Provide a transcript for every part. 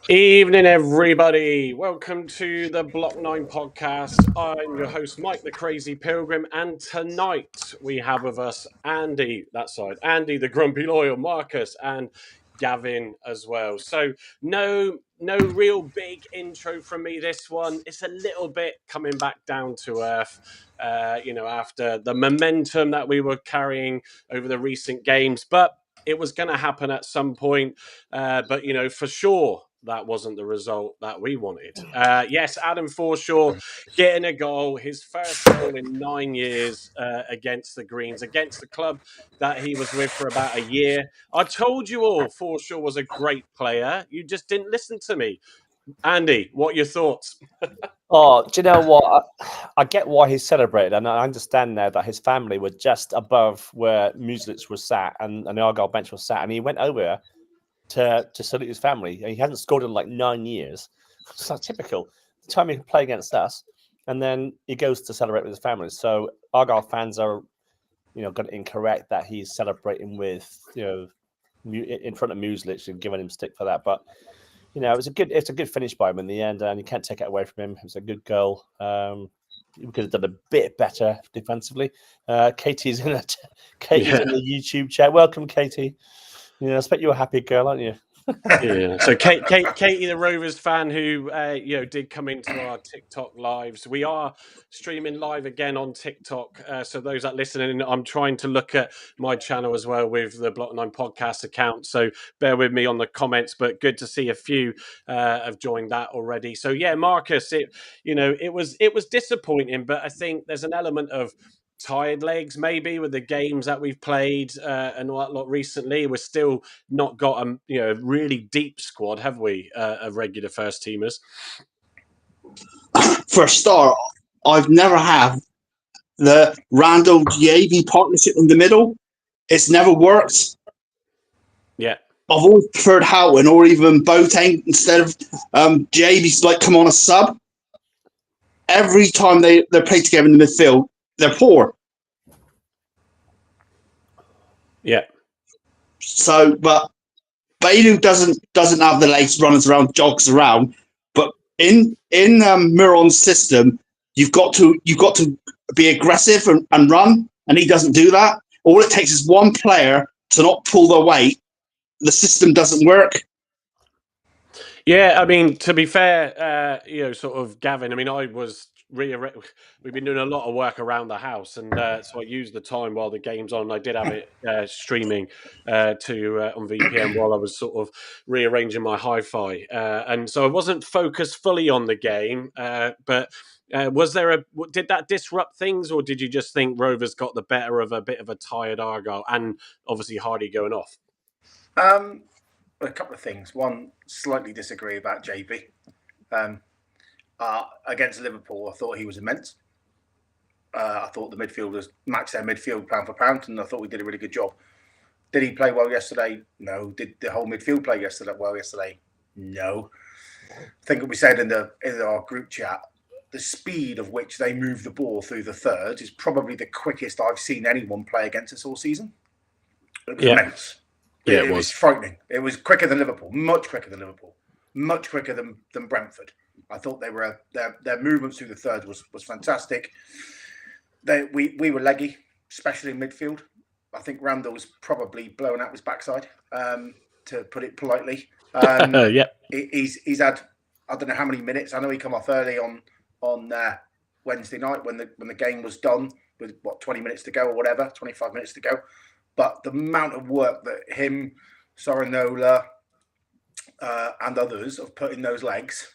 Evening, everybody. Welcome to the Block 9 podcast. I'm your host, Mike the Crazy Pilgrim, and tonight we have with us Andy, that side, Andy the Grumpy Loyal, Marcus, and Gavin as well. So no real big intro from me this one. It's a little bit coming back down to earth. After the momentum that we were carrying over the recent games, but it was going to happen at some point. But for sure, that wasn't the result that we wanted. Yes, Adam Forshaw getting a goal, his first goal in 9 years against the Greens, against the club that he was with for about a year. I told you all Forshaw was a great player. You just didn't listen to me. Andy, what are your thoughts? Oh, do you know what? I get why he's celebrated, and I understand now that his family were just above where Muslitz was sat and the Argyle bench was sat, and he went over to salute his family. He hadn't scored in like 9 years. It's not typical. The time he can play against us, and then he goes to celebrate with his family. So Argyle fans are, got it incorrect that he's celebrating with, in front of Muslitz and giving him stick for that. But it's a good finish by him in the end, and you can't take it away from him. It was a good goal. We could have done a bit better defensively. Katie's in the YouTube chat. Welcome, Katie. I expect you're a happy girl, aren't you? Yeah. So Katie, the Rovers fan who did come into our TikTok lives. We are streaming live again on TikTok. So those that listening, I'm trying to look at my channel as well with the Block 9 podcast account. So bear with me on the comments, but good to see a few have joined that already. So yeah, Marcus, it was disappointing, but I think there's an element of tired legs maybe with the games that we've played and all that lot recently. We're still not got a really deep squad, have we, of regular first teamers? For a start, I've never had the Randall JB partnership in the middle. It's never worked. Yeah. I've always preferred Houghton or even Boateng instead of JB's come on a sub. Every time they play together in the midfield, they're poor. Yeah. So, but Bainu doesn't have the legs, runs around, jogs around. But in Miron's system, you've got to be aggressive and run, and he doesn't do that. All it takes is one player to not pull their weight. The system doesn't work. Yeah, I mean, to be fair, sort of Gavin, I mean, we've been doing a lot of work around the house, and so I used the time while the game's on. I did have it streaming on VPN while I was sort of rearranging my hi-fi, and so I wasn't focused fully on the game. But did that disrupt things, or did you just think Rovers got the better of a bit of a tired Argyle, and obviously Hardy going off? A couple of things. One, slightly disagree about JB. Against Liverpool, I thought he was immense. I thought the midfielders matched their midfield pound for pound, and I thought we did a really good job. Did he play well yesterday? No. Did the whole midfield play well yesterday? No. I think we said in our group chat, the speed of which they move the ball through the third is probably the quickest I've seen anyone play against us all season. It was immense. Yeah, it was frightening. It was quicker than Liverpool, much quicker than Liverpool, much quicker than Brentford. I thought they were their movements through the third was fantastic. We were leggy, especially in midfield. I think Randall was probably blowing out his backside, to put it politely. Yeah, he's had I don't know how many minutes. I know he come off early on Wednesday night when the game was done with 20 minutes to go or whatever, 25 minutes to go. But the amount of work that him, Sorinola, and others have put in those legs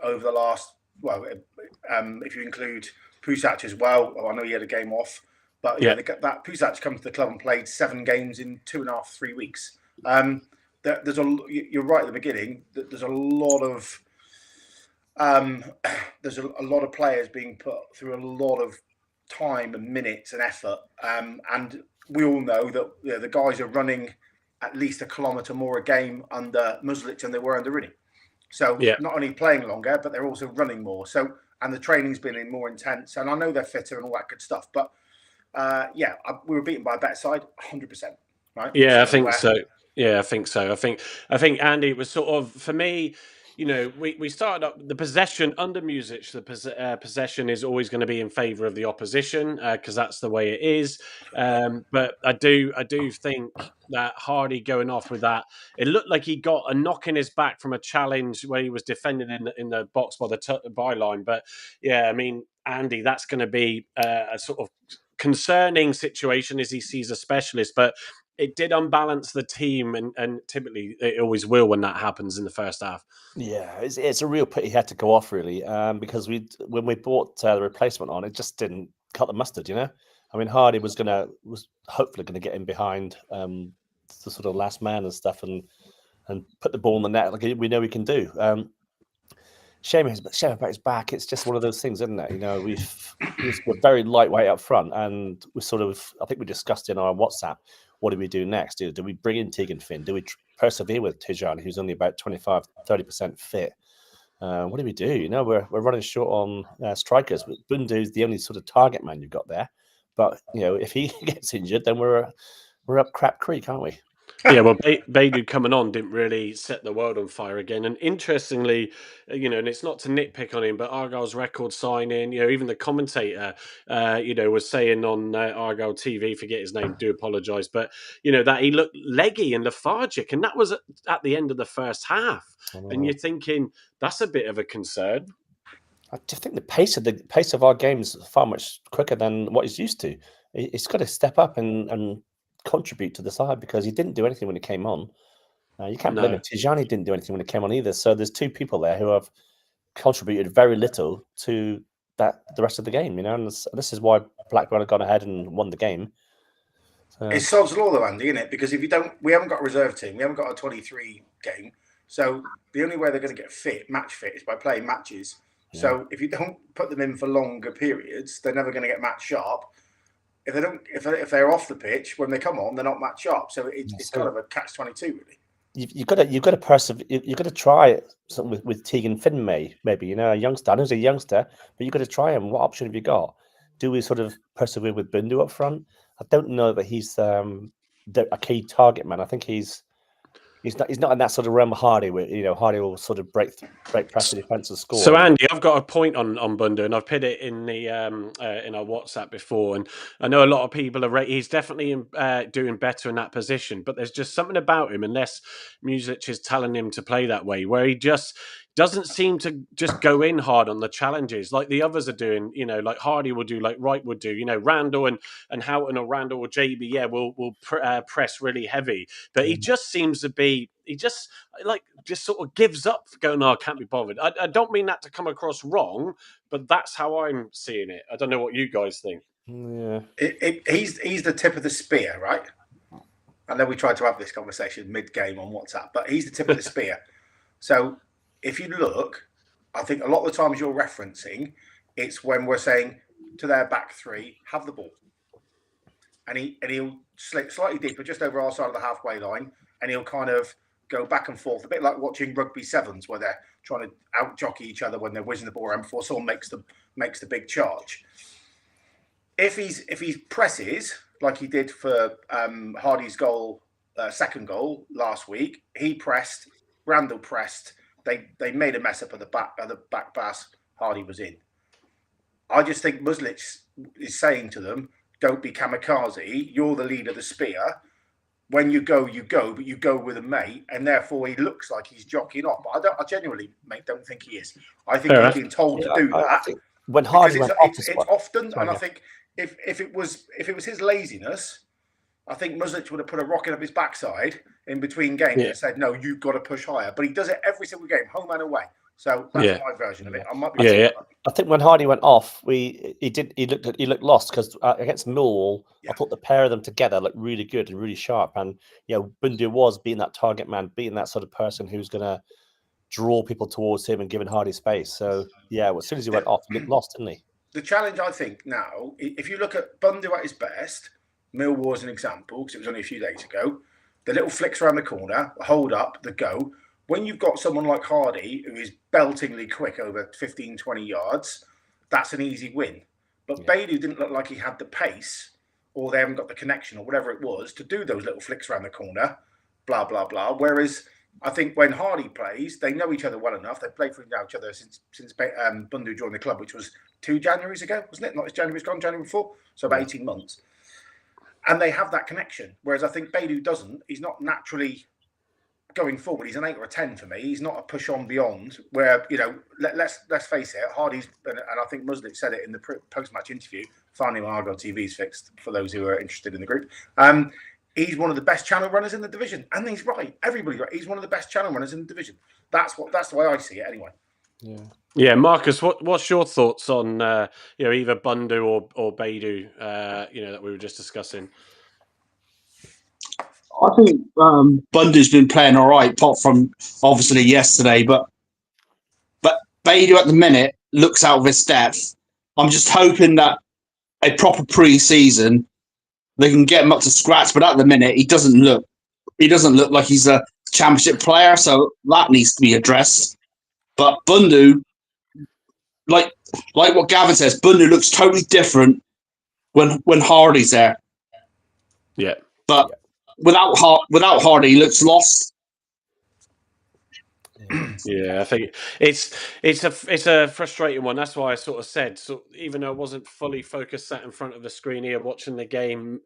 over the last, if you include Pusac as well, I know he had a game off, but that Pusac come to the club and played 7 games in 2.5, 3 weeks. You're right at the beginning. There's a lot of players being put through a lot of time and minutes and effort, and we all know that the guys are running at least a kilometre more a game under Muslitz than they were under Rini. So not only playing longer, but they're also running more. So, and the training's been more intense. And I know they're fitter and all that good stuff. But we were beaten by a better side, 100%. Right? Yeah, I think so. Yeah, I think so. I think Andy, it was sort of, for me, we started up the possession under Music. The possession is always going to be in favour of the opposition because that's the way it is. But I do think that Hardy going off with that, it looked like he got a knock in his back from a challenge where he was defending in the box by the byline. But yeah, I mean, Andy, that's going to be a sort of concerning situation as he sees a specialist, but it did unbalance the team, and typically it always will when that happens in the first half. Yeah, it's a real pity he had to go off, really, because when we bought the replacement on, it just didn't cut the mustard, I mean, Hardy was hopefully going to get in behind the sort of last man and stuff and put the ball in the net like we know he can do. Shame about his back. It's just one of those things, isn't it? We're very lightweight up front, and we I think we discussed in our WhatsApp, what do we do next? Do we bring in Tegan Finn? Do we persevere with Tijani, who's only about 25-30% fit? What do we do? We're running short on strikers. Bundu's the only sort of target man you've got there. But if he gets injured, then we're up crap creek, aren't we? Yeah, well, Beidou coming on didn't really set the world on fire again. And interestingly, and it's not to nitpick on him, but Argyle's record signing, even the commentator, was saying on Argyle TV, forget his name, do apologise, but, that he looked leggy and lethargic. And that was at the end of the first half. And you're thinking, that's a bit of a concern. I just think the pace of our games is far much quicker than what he's used to. He's got to step up and contribute to the side, because he didn't do anything when he came on. You can't blame him. Tijani didn't do anything when he came on either. So there's two people there who have contributed very little to the rest of the game. And this is why Blackburn have gone ahead and won the game. So. It's sod's law, though, Andy, isn't it? Because if we haven't got a reserve team, we haven't got a 23 game. So the only way they're going to get match fit, is by playing matches. Yeah. So if you don't put them in for longer periods, they're never going to get match sharp. If they're off the pitch when they come on, they're not match sharp. So it's kind of a catch-22, really. You've got to persevere. You've got to try something with Tegan Finn, maybe a youngster. I know he's a youngster, but you've got to try him. What option have you got? Do we sort of persevere with Bundu up front? I don't know that he's a key target man. I think he's not in that sort of realm of Hardy, where Hardy will sort of break past the defence and score. So Andy, I've got a point on Bundu, and I've put it in the in our WhatsApp before, and I know a lot of people are he's definitely doing better in that position, but there's just something about him, unless Music is telling him to play that way, where he just doesn't seem to just go in hard on the challenges like the others are doing. Like Hardy will do, like Wright would do. Randall and Houghton, or Randall or JB, will press really heavy, but he just seems to be. He just sort of gives up, going, I can't be bothered. I don't mean that to come across wrong, but that's how I'm seeing it. I don't know what you guys think. Yeah, he's the tip of the spear, right? I know we tried to have this conversation mid-game on WhatsApp, but he's the tip of the spear. So if you look, I think a lot of the times you're referencing, it's when we're saying to their back three, have the ball. And he'll slip slightly deeper, just over our side of the halfway line, and he'll kind of go back and forth, a bit like watching rugby sevens, where they're trying to out-jockey each other when they're whizzing the ball around before someone makes the big charge. If he presses like he did for Hardy's goal, second goal last week, he pressed, Randall pressed. They made a mess up of the back pass Hardy was in. I just think Muslic is saying to them, don't be kamikaze. You're the leader of the spear. When you go, but you go with a mate, and therefore he looks like he's jockeying off. But I genuinely, mate, don't think he is. I think he's been told to do that. When Hardy went off, it's often, and I think if it was his laziness, I think Muslic would have put a rocket up his backside in between games and said, "No, you've got to push higher." But he does it every single game, home and away. So that's my version of it. I might be I think when Hardy went off, he looked lost, because against Millwall, I thought the pair of them together looked really good and really sharp. And Bundu was being that target man, being that sort of person who's going to draw people towards him and giving Hardy space. So as soon as he went off, he looked lost, didn't he? The challenge, I think, now, if you look at Bundu at his best, Millwall as an example, because it was only a few days ago, the little flicks around the corner, the hold up, the go. When you've got someone like Hardy, who is beltingly quick over 15, 20 yards, that's an easy win. But Beidou didn't look like he had the pace, or they haven't got the connection, or whatever it was, to do those little flicks around the corner, blah, blah, blah. Whereas I think when Hardy plays, they know each other well enough. They've played for each other since Bundu joined the club, which was 2 Januaries ago, wasn't it? Not as January's gone, January before. So about 18 months. And they have that connection. Whereas I think Beidou doesn't. He's not naturally going forward. He's an 8 or a 10 for me. He's not a push on beyond where, let's face it, Hardy's, and I think Muslit said it in the post-match interview, finally my ARGYLE TV's fixed for those who are interested in the group. He's one of the best channel runners in the division. And he's right. Everybody's right. He's one of the best channel runners in the division. That's the way I see it anyway. Yeah, Marcus, what's your thoughts on either Bundu or Beidou, that we were just discussing? I think Bundu's been playing all right, apart from obviously yesterday. But Beidou at the minute looks out of his depth. I'm just hoping that a proper pre-season they can get him up to scratch. But at the minute, he doesn't look like he's a championship player, so that needs to be addressed. But Bundu, like what Gavin says, Bundu looks totally different when Hardy's there. Yeah, but. Without Hardy, he looks lost. Yeah, I think it's a frustrating one. That's why I sort of said, so even though I wasn't fully focused, sat in front of the screen here watching the game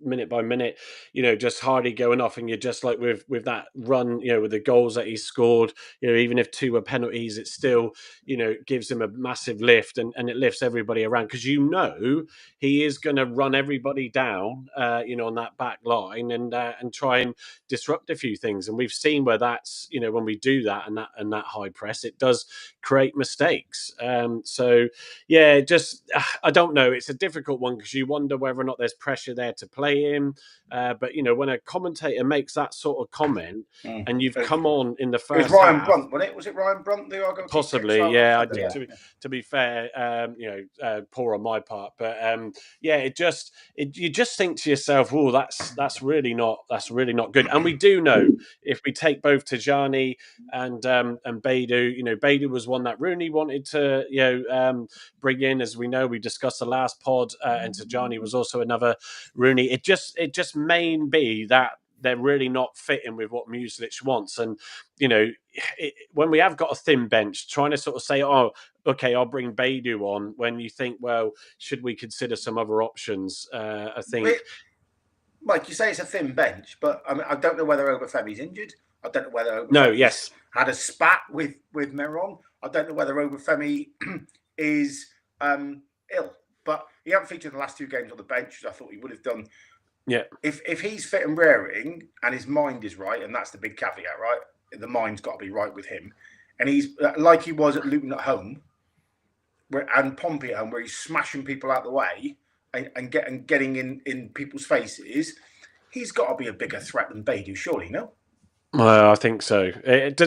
minute by minute, just Hardy going off, and you're just like with that run, with the goals that he scored, even if 2 were penalties, it still gives him a massive lift, and it lifts everybody around, because he is going to run everybody down, on that back line, and try and disrupt a few things, and we've seen where that's when we do that. And that high press, it does create mistakes. So yeah, just I don't know. It's a difficult one because you wonder whether or not there's pressure there to play him. But when a commentator makes that sort of comment, and you've come on in the first, it was Ryan Brunt, wasn't it? Was it Ryan Brunt? Possibly, yeah. To be fair, poor on my part, but you just think to yourself, oh, that's really not good. And we do know, if we take both Tijani and Beidou, Beidou was one that Rooney wanted to bring in, as we know. We discussed the last pod, and Tijani was also another Rooney. It just may be that they're really not fitting with what Muslic wants. And, when we have got a thin bench, trying to sort of say, oh, okay, I'll bring Beidou on, when you think, well, should we consider some other options? I think... Mike, you say it's a thin bench, but I mean, I don't know whether Obafemi's injured. I don't know whether Obafemi had a spat with Meron. I don't know whether Obafemi is ill. But he hasn't featured in the last 2 games on the bench, which I thought he would have done. Yeah. If he's fit and raring and his mind is right, and that's the big caveat, right? The mind's got to be right with him. And he's like he was at Luton at home, and Pompey at home, where he's smashing people out the way and getting in people's faces. He's got to be a bigger threat than Beidou, surely, no? Well, I think so.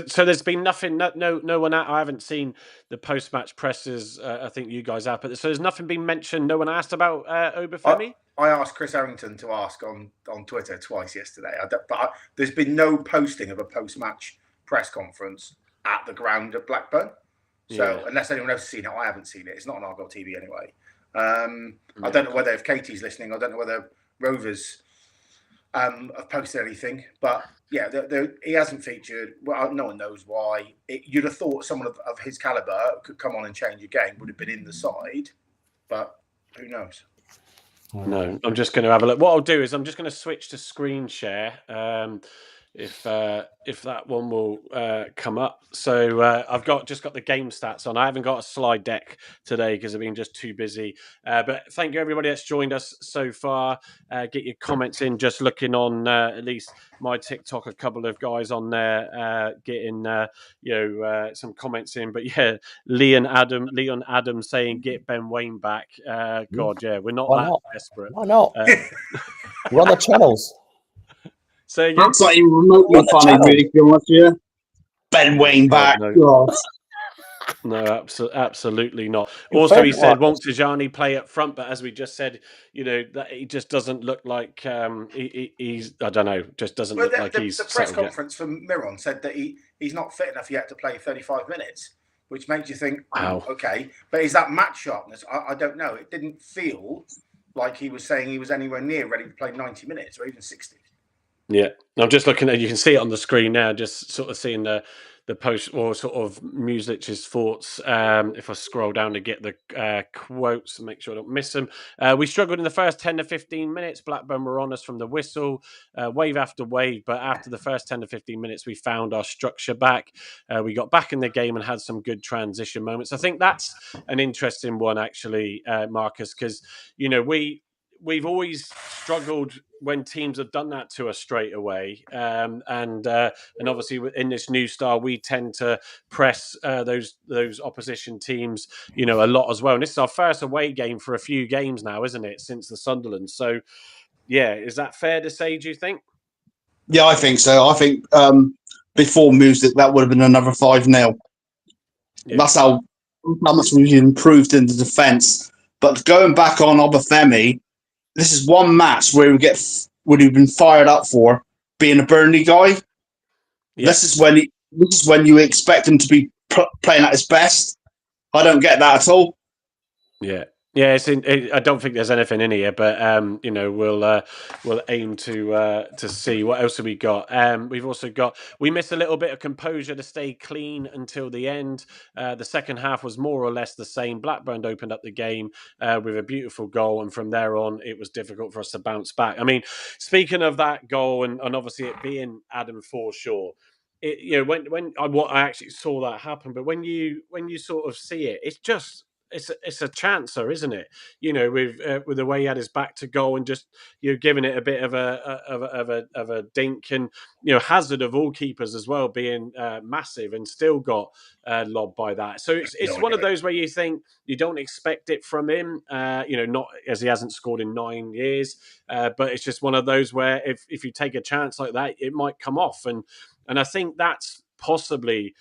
So there's been nothing. No one. I haven't seen the post-match presses. I think you guys have. But so there's nothing been mentioned. No one asked about Obafemi. I asked Chris Harrington to ask on Twitter twice yesterday. But there's been no posting of a post-match press conference at the ground at Blackburn. So unless anyone else has seen it, I haven't seen it. It's not on ARGYLE TV anyway. I don't know whether, if Katie's listening, I don't know whether Rovers have posted anything, but yeah, he hasn't featured. Well, no one knows why. You'd have thought someone of his caliber could come on and change a game, would have been in the side, but who knows? No, I'm just going to have a look. What I'll do is I'm just going to switch to screen share. If that one will come up. So I've just got the game stats on. I haven't got a slide deck today because I've been just too busy. But thank you everybody that's joined us so far. Get your comments in. Just looking on at least my TikTok, a couple of guys on there getting some comments in. But yeah, Leon Adam saying get Ben Wayne back. God, yeah, we're not desperate. Why not? We're on the channels. So that's not even remotely funny, really, to be honest with you. Ben Wayne back. No, absolutely not. Also, he said, won't Tijani play up front? But as we just said, that he just doesn't look like he's, I don't know, just doesn't look like he's... The press conference from Miron said that he's not fit enough yet to play 35 minutes, which makes you think, wow, okay. But is that match sharpness? I don't know. It didn't feel like he was saying he was anywhere near ready to play 90 minutes or even 60. Yeah, I'm just looking at. You can see it on the screen now. Just sort of seeing the post or sort of Muslich's thoughts. If I scroll down to get the quotes and make sure I don't miss them. We struggled in the first 10 to 15 minutes. Blackburn were on us from the whistle, wave after wave. But after the first 10 to 15 minutes, we found our structure back. We got back in the game and had some good transition moments. I think that's an interesting one, actually, Marcus, because we've always struggled when teams have done that to us straight away, and obviously in this new style, we tend to press those opposition teams, a lot as well. And this is our first away game for a few games now, isn't it, since the Sunderland? So, yeah, is that fair to say? Do you think? Yeah, I think so. I think before music, that would have been another 5-0. Yeah. That's how much we've improved in the defence. But going back on Obafemi, this is one match where would have been fired up for being a Burnley guy. Yeah. This is when you expect him to be playing at his best. I don't get that at all. Yeah. Yeah, I don't think there's anything in here, but we'll aim to see what else have we got. We've also got we missed a little bit of composure to stay clean until the end. The second half was more or less the same. Blackburn opened up the game with a beautiful goal, and from there on, it was difficult for us to bounce back. I mean, speaking of that goal, and obviously it being Adam Forshaw. When I actually saw that happen, but when you sort of see it, it's a chancer, isn't it? With the way he had his back to goal and just giving it a bit of a dink, and Hazard of all keepers as well being massive and still got lobbed by that. So it's one of those where you think you don't expect it from him. Not as he hasn't scored in 9 years, but it's just one of those where if you take a chance like that, it might come off, and I think that's possibly,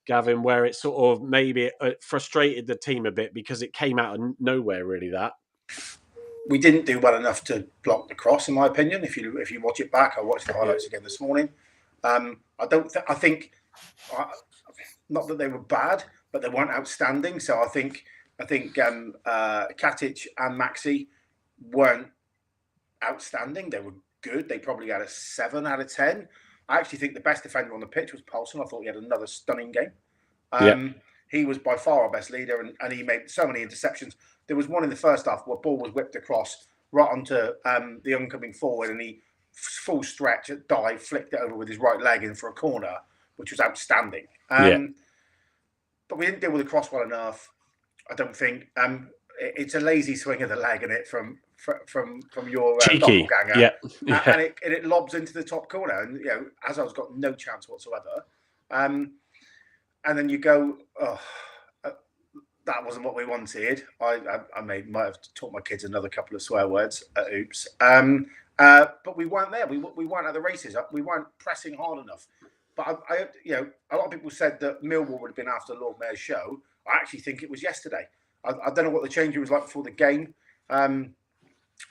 Gavin, where it sort of maybe frustrated the team a bit because it came out of nowhere, really, that. We didn't do well enough to block the cross, in my opinion. If you watch it back, I watched the highlights again this morning. I think not that they were bad, but they weren't outstanding. So I think Katic and Maxi weren't outstanding. They were good. They probably had a 7 out of 10. I actually think the best defender on the pitch was Paulson. I thought he had another stunning game. He was by far our best leader, and he made so many interceptions. There was one in the first half where ball was whipped across right onto the oncoming forward, and he full stretch dive, flicked it over with his right leg in for a corner, which was outstanding. But we didn't deal with the cross well enough, I don't think. It's a lazy swing of the leg, isn't it, from your doppelganger, and it lobs into the top corner, and Hazard's got no chance whatsoever. And then you go, that wasn't what we wanted. I might have taught my kids another couple of swear words. Oops. But we weren't there. We weren't at the races. We weren't pressing hard enough. But a lot of people said that Millwall would have been after Lord Mayor's show. I actually think it was yesterday. I don't know what the change was like before the game. And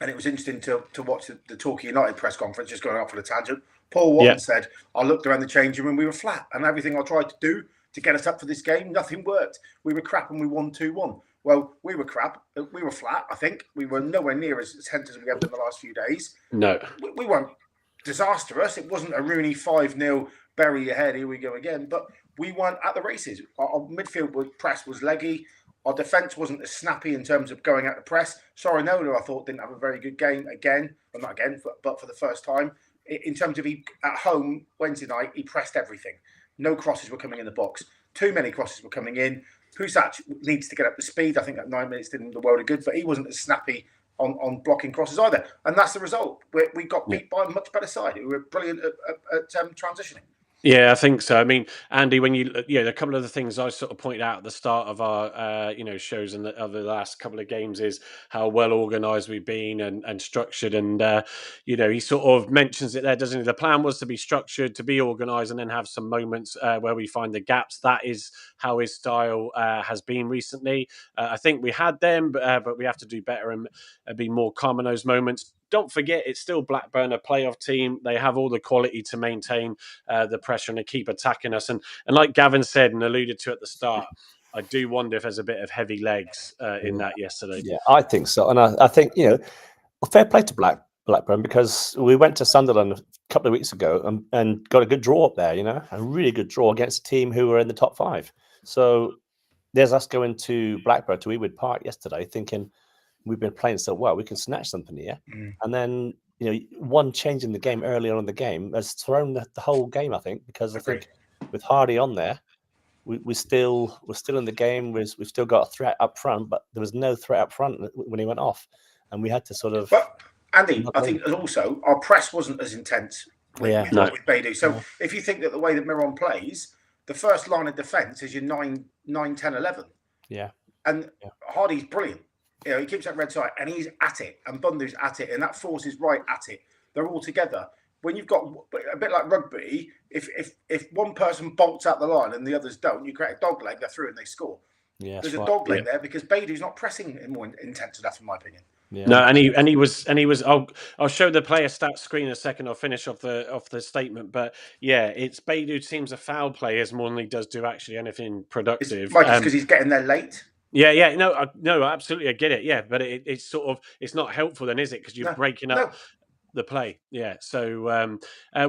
it was interesting to watch the Torquay United press conference, just going off on a tangent. Paul Watson said, I looked around the changing room, we were flat. And everything I tried to do to get us up for this game, nothing worked. We were crap and we won 2-1. Well, we were crap. We were flat, I think. We were nowhere near as tense as we have been the last few days. No. We weren't disastrous. It wasn't a Rooney 5-0, bury your head, here we go again. But we weren't at the races. Our midfield press was leggy. Our defence wasn't as snappy in terms of going out the press. Sorinola, I thought, didn't have a very good game again. Well, not again, but for the first time. In terms of at home, Wednesday night, he pressed everything. No crosses were coming in the box. Too many crosses were coming in. Husac needs to get up to speed. I think that 9 minutes did him the world of good, but he wasn't as snappy on blocking crosses either. And that's the result. We got beat by a much better side. We were brilliant at transitioning. Yeah, I think so. I mean, Andy, when a couple of the things I sort of pointed out at the start of our, shows in the last couple of games is how well organised we've been and structured. And, he sort of mentions it there, doesn't he? The plan was to be structured, to be organised, and then have some moments where we find the gaps. That is how his style has been recently. I think we had them, but we have to do better and be more calm in those moments. Don't forget, it's still Blackburn, a playoff team. They have all the quality to maintain the pressure and to keep attacking us. And like Gavin said and alluded to at the start, I do wonder if there's a bit of heavy legs in that yesterday. Yeah, I think so. And I think, fair play to Blackburn, because we went to Sunderland a couple of weeks ago and got a good draw up there, a really good draw against a team who were in the top 5. So there's us going to Blackburn, to Ewood Park yesterday, thinking we've been playing so well, we can snatch something here. And then, one change in the game early on in the game has thrown the whole game, I think, because I think with Hardy on there, we're still in the game. We've still got a threat up front, but there was no threat up front when he went off. And we had to sort of... But, Andy, I think also our press wasn't as intense with Beidou. So if you think that the way that Miron plays, the first line of defence is your 9, 10, 11. Yeah. And Hardy's brilliant. He keeps that red side and he's at it. And Bundu's at it. And that force is right at it. They're all together. When you've got a bit like rugby, if one person bolts out the line and the others don't, you create a dog leg, they're through and they score. Yeah, there's a dog leg there because Beidou's not pressing more intense enough, in my opinion. Yeah. No, and he was. I'll show the player stats screen in a second. I'll finish off the statement, but yeah, it's Beidou seems a foul players more than he does do actually anything productive. Mike, it's because he's getting there late. Yeah, no, absolutely, I get it. Yeah, but it's sort of it's not helpful then, is it? Because you're breaking up the play. Yeah, so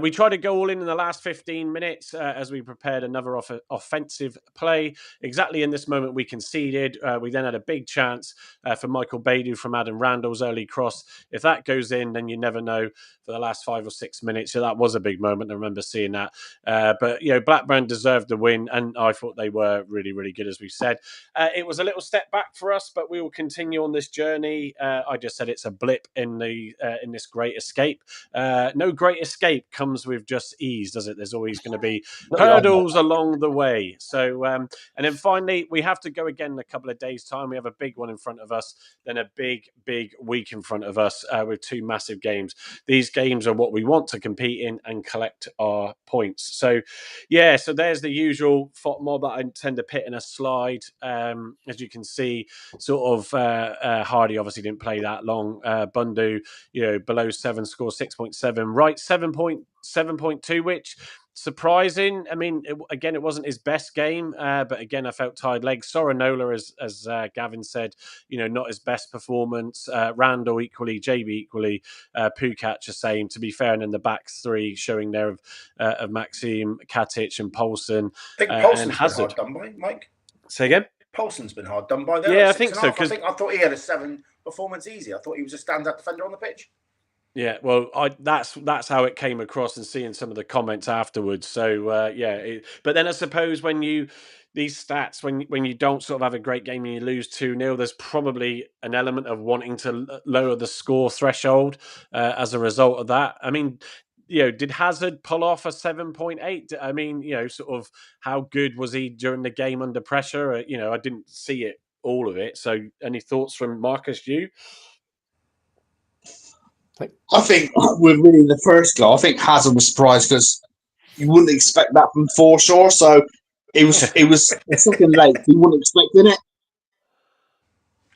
we tried to go all in the last 15 minutes as we prepared another offensive play. Exactly in this moment we conceded. We then had a big chance for Michael Beidou from Adam Randall's early cross. If that goes in, then you never know for the last 5 or 6 minutes. So that was a big moment. I remember seeing that. But Blackburn deserved the win, and I thought they were really, really good, as we said. It was a little step back for us, but we will continue on this journey. I just said it's a blip in this great escape. No great escape comes with just ease, does it? There's always going to be hurdles along the way. So, and then finally, we have to go again in a couple of days' time. We have a big one in front of us, then a big, big week in front of us with 2 massive games. These games are what we want to compete in and collect our points. So, so there's the usual FOT mob that I tend to pit in a slide. As you can see, sort of Hardy obviously didn't play that long. Bundu, below 7, score 6.7, right 7.2, which surprising. I mean, it wasn't his best game, but again, I felt tired legs. Sorinola, as Gavin said, not his best performance. Randall equally, JB equally, Pukac the same. To be fair, and in the back 3 showing there of Maxime, Katic, and Poulsen. I think Poulsen's been hard done by, Mike. Say again. Poulsen's been hard done by. Yeah, I think so. I thought he had a 7 performance easy. I thought he was a standout defender on the pitch. Yeah, well, that's how it came across, and seeing some of the comments afterwards. So but then I suppose when these stats, when you don't sort of have a great game and you lose 2-0, there's probably an element of wanting to lower the score threshold as a result of that. I mean, did Hazard pull off a 7.8? I mean, sort of how good was he during the game under pressure? I didn't see it, all of it. So any thoughts from Marcus, you? I think with really the first goal, I think Hazard was surprised because you wouldn't expect that from Forshaw. So it was a second late. You wouldn't expect it.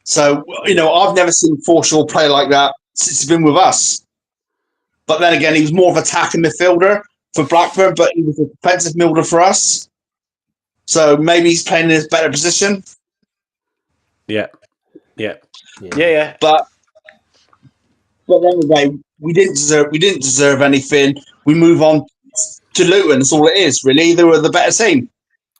So I've never seen Forshaw play like that since he's been with us. But then again, he was more of an attacking midfielder for Blackburn, but he was a defensive midfielder for us. So maybe he's playing in his better position. Yeah. But anyway, we didn't deserve anything. We move on to Luton. That's all it is, really. They were the better team.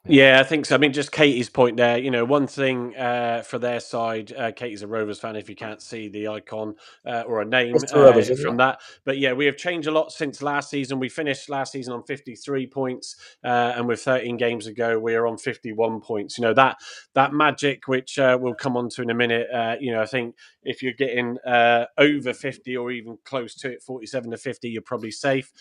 Yeah, I think so. I mean, just Katie's point there. One thing for their side, Katie's a Rovers fan. If you can't see the icon or a name from that, but yeah, we have changed a lot since last season. We finished last season on 53 points, and with 13 games ago, we are on 51 points. That magic, which we'll come on to in a minute. I think if you're getting over 50 or even close to it, 47 to 50, you're probably safe.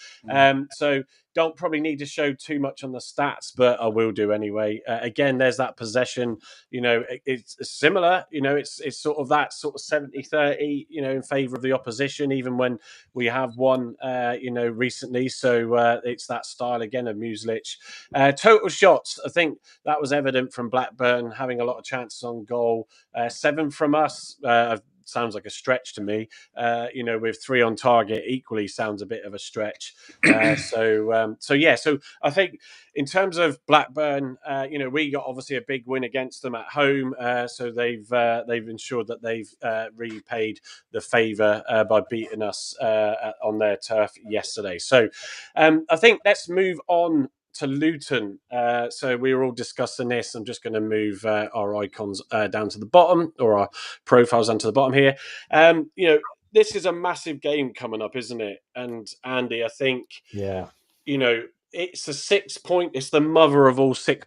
So don't probably need to show too much on the stats, but I will do anyway. Again, there's that possession, it's similar, it's sort of that sort of 70-30, in favour of the opposition, even when we have won, recently. So it's that style again of Muslich. Total shots, I think that was evident from Blackburn, having a lot of chances on goal. 7 from us. sounds like a stretch to me. With 3 on target equally sounds a bit of a stretch. So I think in terms of Blackburn, we got obviously a big win against them at home. So they've ensured that they've repaid the favour by beating us on their turf yesterday. So I think let's move on to Luton. So we were all discussing this. I'm just going to move our icons down to the bottom, or our profiles down to the bottom here. This is a massive game coming up, isn't it? And Andy, I think, it's a 6 point. It's the mother of all 6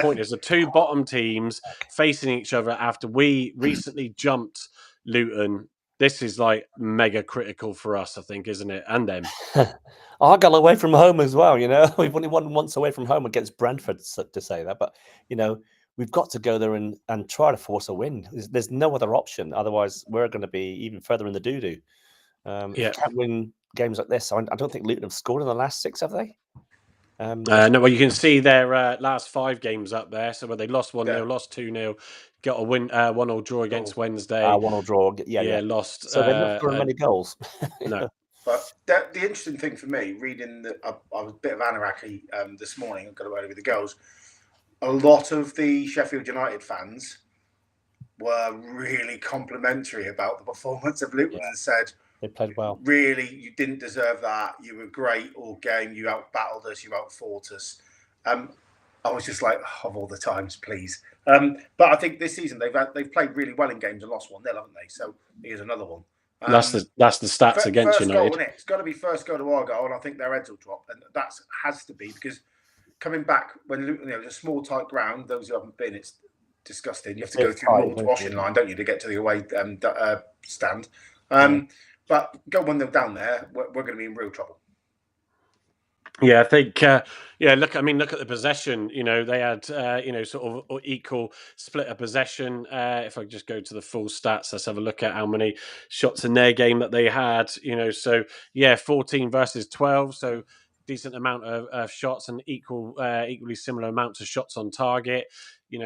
pointers. The two bottom teams facing each other after we recently jumped Luton. This is like mega critical for us, I think, isn't it? And them. ARGYLE away from home as well. We've only won once away from home against Brentford, to say that. But we've got to go there and try to force a win. There's no other option. Otherwise, we're going to be even further in the doo-doo. If you can't win games like this, I don't think Luton have scored in the last 6, have they? No, well, you can see their last 5 games up there. So where they lost 1-0, lost 2-0, got a win, 1-1 draw against Wednesday. 1-1 draw, lost. So they're not scoring many goals. No. But the interesting thing for me, reading I was a bit of anarchy this morning. I got away with the girls. A lot of the Sheffield United fans were really complimentary about the performance of Luton and said, they played well. Really, you didn't deserve that. You were great all game. You out-battled us. You out-fought us. I was just like, of all the times, please. But I think this season they've played really well in games and lost 1-0, haven't they? So here's another one. That's the stats against United. Goal, isn't it? It's got to be first goal to ARGYLE, and I think their heads will drop, and that has to be because coming back when Luton, it's a small tight ground. Those who haven't been, it's disgusting. You have to go through Lord's washing line, don't you, to get to the away stand? But go 1-0 down there, we're going to be in real trouble. Yeah, I think. Look at the possession. They had sort of equal split of possession. If I just go to the full stats, let's have a look at how many shots in their game that they had. 14 versus 12. So decent amount of shots and equally similar amounts of shots on target.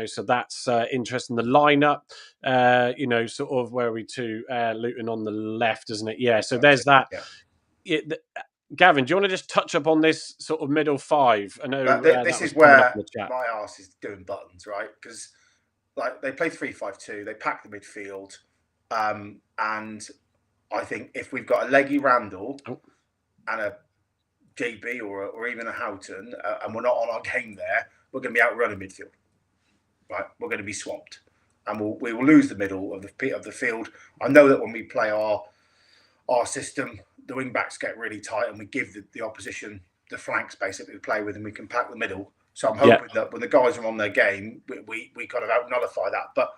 So that's interesting. The lineup, sort of where are we to Luton on the left, isn't it? Yeah. So there's that. Yeah. Gavin, do you want to just touch up on this sort of middle 5? I know this is where my arse is doing buttons, right? Because they play 3-5-2, they pack the midfield, and I think if we've got a leggy Randall and a JB or even a Houghton, and we're not on our game there, we're going to be outrunning midfield. Right, we're going to be swamped, and we will lose the middle of the field. I know that when we play our system, the wing backs get really tight, and we give the opposition the flanks basically to play with, and we can pack the middle. So I'm hoping that when the guys are on their game, we kind of out nullify that. But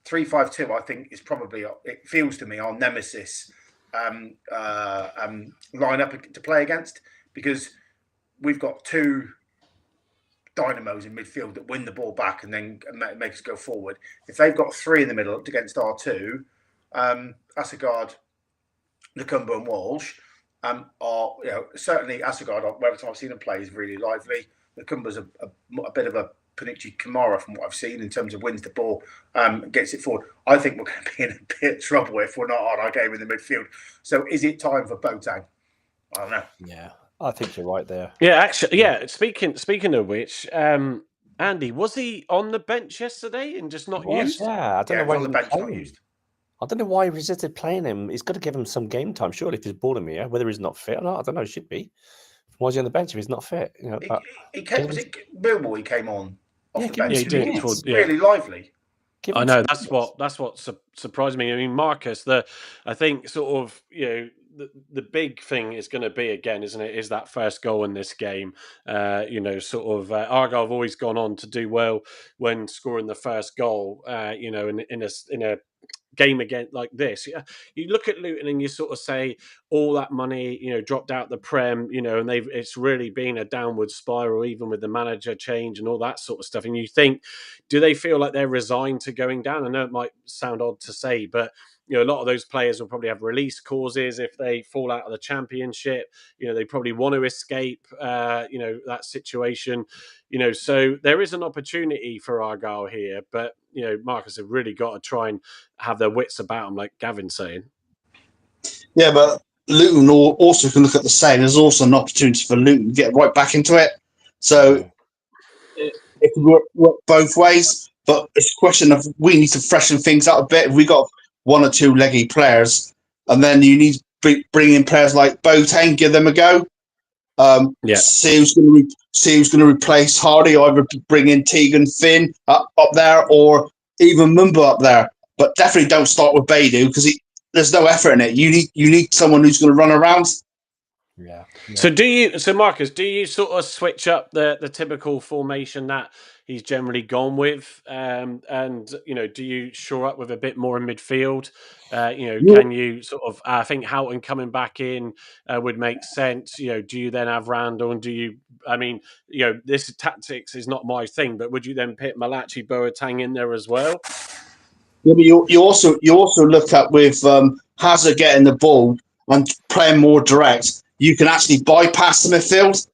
3-5-2, I think, is probably, it feels to me, our nemesis lineup to play against, because we've got 2 dynamos in midfield that win the ball back and then make us go forward. If they've got 3 in the middle against our 2, Asagard, Nakumba and Walsh are, certainly Asagard, every time I've seen him play, is really lively. Nakumba's a bit of a Panichi Kamara from what I've seen in terms of wins the ball, gets it forward. I think we're going to be in a bit of trouble if we're not on our game in the midfield. So is it time for Boateng? I don't know. Yeah, I think you're right there. Yeah, actually, yeah. Speaking of which, Andy, was he on the bench yesterday and just not used? Yeah, I don't know why on the bench not used. I don't know why he resisted playing him. He's got to give him some game time, surely, if he's bored him here. Whether he's not fit or not, I don't know. He should be. Why is he on the bench if he's not fit? He came. Was it Millwall? He came on off the bench. Yeah, he did. It's really lively. I know that's what surprised me. I mean, Marcus, I think sort of the big thing is going to be again, isn't it? Is that first goal in this game? ARGYLE have always gone on to do well when scoring the first goal. In a game again like this, you look at Luton and you sort of say all that money, dropped out the Prem, and it's really been a downward spiral, even with the manager change and all that sort of stuff. And you think, do they feel like they're resigned to going down? I know it might sound odd to say, but you know, a lot of those players will probably have release clauses if they fall out of the Championship. You know, they probably want to escape, you know, that situation. You know, so there is an opportunity for Argyle here, but you know, Marcus have really got to try and have their wits about them, like Gavin's saying. Yeah, but Luton also can look at the same. There's also an opportunity for Luton to get right back into it. So it can work both ways. But it's a question of we need to freshen things up a bit. We got one or two leggy players, and then you need to bring in players like Boateng, give them a go. See who's going to replace Hardy. Either bring in Tegan Finn up there, or even Mumba up there. But definitely don't start with Beidou because there's no effort in it. You need someone who's going to run around. Yeah. So Marcus, do you sort of switch up the typical formation that he's generally gone with, and you know, do you shore up with a bit more in midfield? You know, can you sort of? I think Houghton coming back in would make sense. You know, do you then have Randall, and do you? I mean, you know, this tactics is not my thing, but would you then put Malachi Boateng in there as well? Yeah, but you also look at with Hazard getting the ball and playing more direct. You can actually bypass the midfield.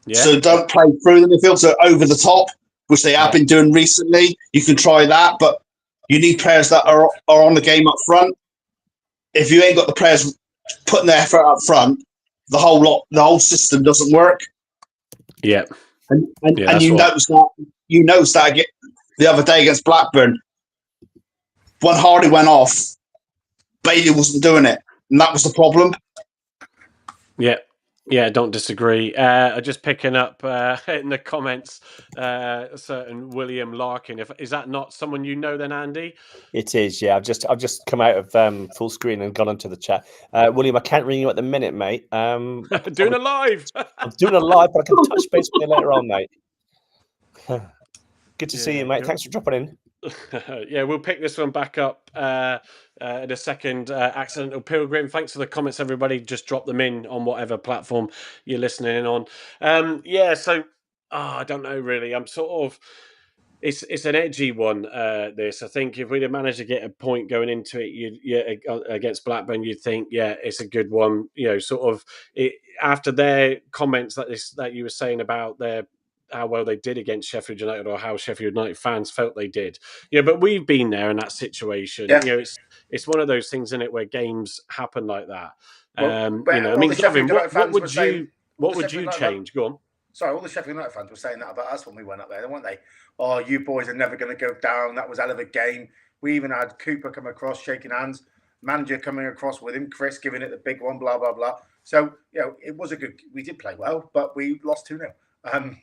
Yeah. So don't play through the midfield, so over the top, which they have been doing recently. You can try that, but you need players that are on the game up front. If you ain't got the players putting their effort up front, the whole system doesn't work. Yeah. And you noticed that the other day against Blackburn, when Hardy went off, Bailey wasn't doing it, and that was the problem. Yeah, don't disagree. Just picking up in the comments, a certain William Larkin. Is that not someone you know then, Andy? It is, yeah. I've just come out of full screen and gone onto the chat. William, I can't ring you at the minute, mate. Doing a live. I'm doing a live, but I can touch base with you later on, mate. Good to see you, mate. Thanks for dropping in. Yeah, we'll pick this one back up in a second. Accidental Pilgrim, thanks for the comments, everybody. Just drop them in on whatever platform you're listening in on. So I don't know really. I'm sort of it's an edgy one. This, I think, if we'd have managed to get a point going into it, against Blackburn, you'd think, yeah, it's a good one. You know, sort of after their comments that you were saying about how well they did against Sheffield United, or how Sheffield United fans felt they did. Yeah, but we've been there in that situation. Yeah. You know, it's one of those things, isn't it, where games happen like that. Well, you know, I mean, Gavin, what would you change? Go on. Sorry, all the Sheffield United fans were saying that about us when we went up there, weren't they? Oh, you boys are never going to go down. That was a hell of a game. We even had Cooper come across, shaking hands, manager coming across with him, Chris giving it the big one, blah, blah, blah. So, you know, it was we did play well, but we lost 2-0. End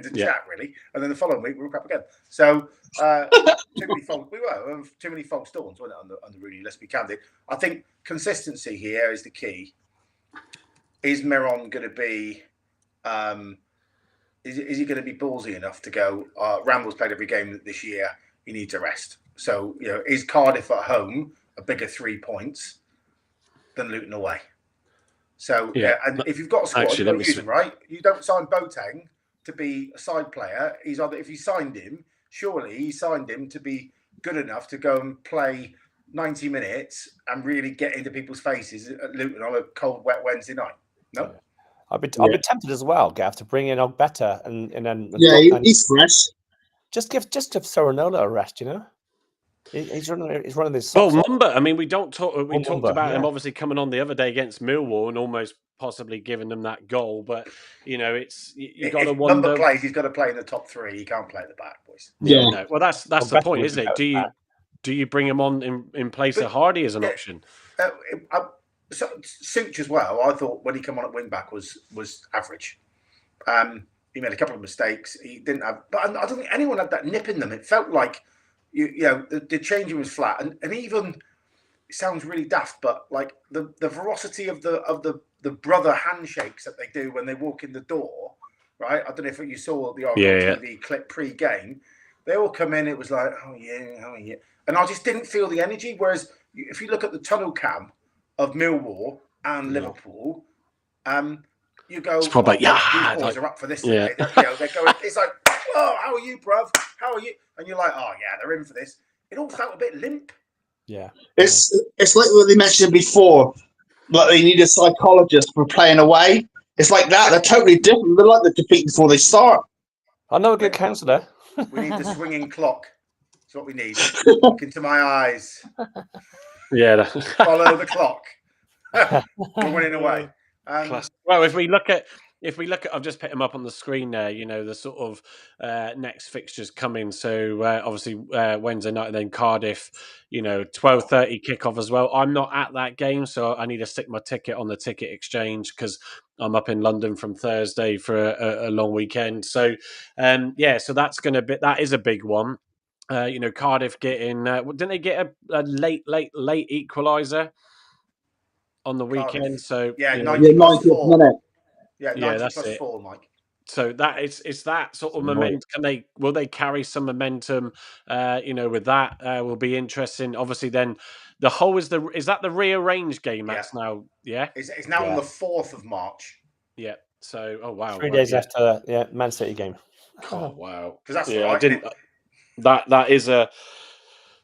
of chat, really. And then the following week, we were up again. So, too many false dawns, weren't it, under Rooney? Let's be candid. I think consistency here is the key. Is Miron going to be... Is he going to be ballsy enough to go, Ramble's played every game this year, he needs a rest. So, you know, is Cardiff at home a bigger 3 points than Luton away? So, and if you've got a squad, you don't use him, right? You don't sign Boateng to be a side player. If you signed him, surely he signed him to be good enough to go and play 90 minutes and really get into people's faces at Luton on a cold, wet Wednesday night. No? I've been tempted as well, Gav, to bring in Ogbeta and then he's fresh. Just give Soronola a rest, you know. He's running this. Well, Mumba. I mean, we talked about him obviously coming on the other day against Millwall and almost possibly giving them that goal. But you know, you got to wonder. Mumba plays, he's got to play in the top 3. He can't play at the back, boys. Yeah. No. Well, that's the point, isn't it? Do you bring him on in place of Hardy as an option? Such as well. I thought when he came on at wing back was average. He made a couple of mistakes. He didn't have, but I don't think anyone had that nip in them. It felt like you know the changing was flat, and even it sounds really daft, but like the ferocity of the brother handshakes that they do when they walk in the door, right? I don't know if you saw the ARGYLE TV clip pre-game. They all come in. It was like, oh yeah, and I just didn't feel the energy. Whereas if you look at the tunnel cam of Millwall and Liverpool, you go, it's probably these boys are up for this today. They're going, it's like, oh, how are you, bruv? How are you? And you're like, oh yeah, they're in for this. It all felt a bit limp. Yeah. It's like what they mentioned before, like they need a psychologist for playing away. It's like that. They're totally different. They're like the defeat before they start. I know a good counsellor. We need the swinging clock. That's what we need. Look into my eyes. Yeah. Follow the clock. We're winning away. Well, if we look at, I've just put them up on the screen there. You know, the sort of next fixtures coming. So obviously Wednesday night, and then Cardiff. You know, 12:30 kickoff as well. I'm not at that game, so I need to stick my ticket on the ticket exchange because I'm up in London from Thursday for a long weekend. So so that is a big one. You know, Cardiff getting didn't they get a late equaliser on the weekend? Cardiff. So Yeah, you know, 90 plus 90th 4. minute. Yeah, 90 Yeah, that's plus it. 4, Mike. So that it's that sort of momentum. Will they carry some momentum? You know, with that will be interesting. Obviously, then the whole is that the rearranged game that's now It's now on the 4th of March. Yeah. So wow, 3 days after Man City game. God, wow. Because that's I didn't.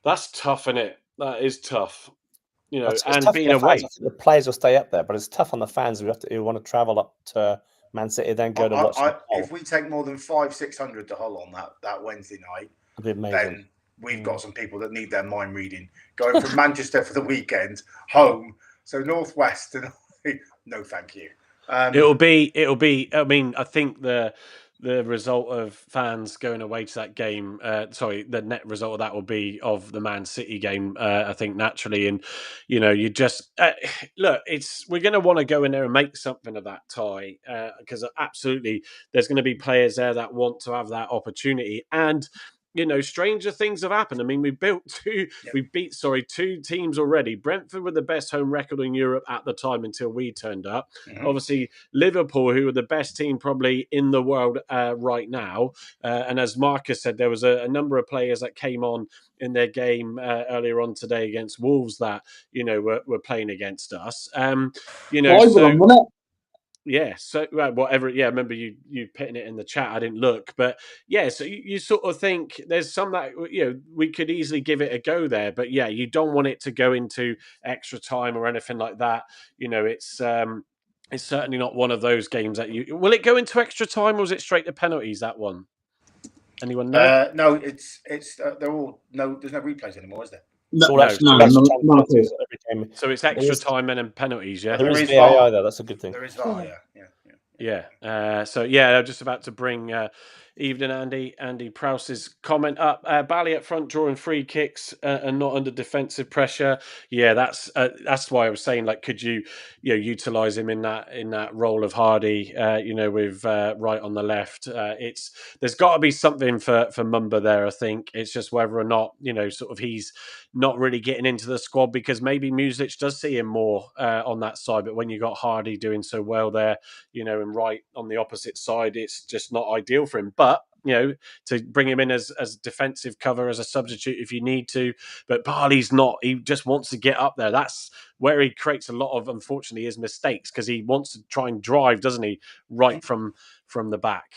That's tough, isn't it? That is tough. You know, and being away. Fans. The players will stay up there, but it's tough on the fans who want to travel up to Man City, then go to watch. If we take more than 500-600 to Hull on that Wednesday night, then we've got some people that need their mind reading. Going from Manchester for the weekend, home, so Northwest, and no, thank you. It'll be. I mean, I think the result of fans going away to that game, the net result of that will be of the Man City game, I think naturally. And, you know, you just, look, we're going to want to go in there and make something of that tie because absolutely there's going to be players there that want to have that opportunity. And, you know, stranger things have happened. I mean, we beat two teams already. Brentford were the best home record in Europe at the time until we turned up. Mm-hmm. Obviously, Liverpool, who are the best team probably in the world right now. And as Marcus said, there was a number of players that came on in their game earlier on today against Wolves that, you know, were playing against us. You know, yeah, so whatever. Yeah, I remember you putting it in the chat. I didn't look, but yeah. So you sort of think there's some that we could easily give it a go there, but yeah, you don't want it to go into extra time or anything like that. You know, it's certainly not one of those games that will it go into extra time or is it straight to penalties? That one, anyone know? No, it's they're all there's no replays anymore, is there? No. So it's extra time and then penalties, yeah? There is VAR though, that's a good thing. There is VAR, yeah. So yeah, I'm just about to bring evening Andy Prowse's comment up. Bally up front drawing free kicks and not under defensive pressure. Yeah, that's why I was saying, like, could you utilize him in that role of Hardy, with right on the left. There's got to be something for Mumba there. I think it's just whether or not sort of he's not really getting into the squad because maybe Music does see him more on that side. But when you got Hardy doing so well there, and right on the opposite side, it's just not ideal for him. But to bring him in as defensive cover, as a substitute if you need to. But Barley's not. He just wants to get up there. That's where he creates a lot of, unfortunately, his mistakes because he wants to try and drive, doesn't he, right from the back.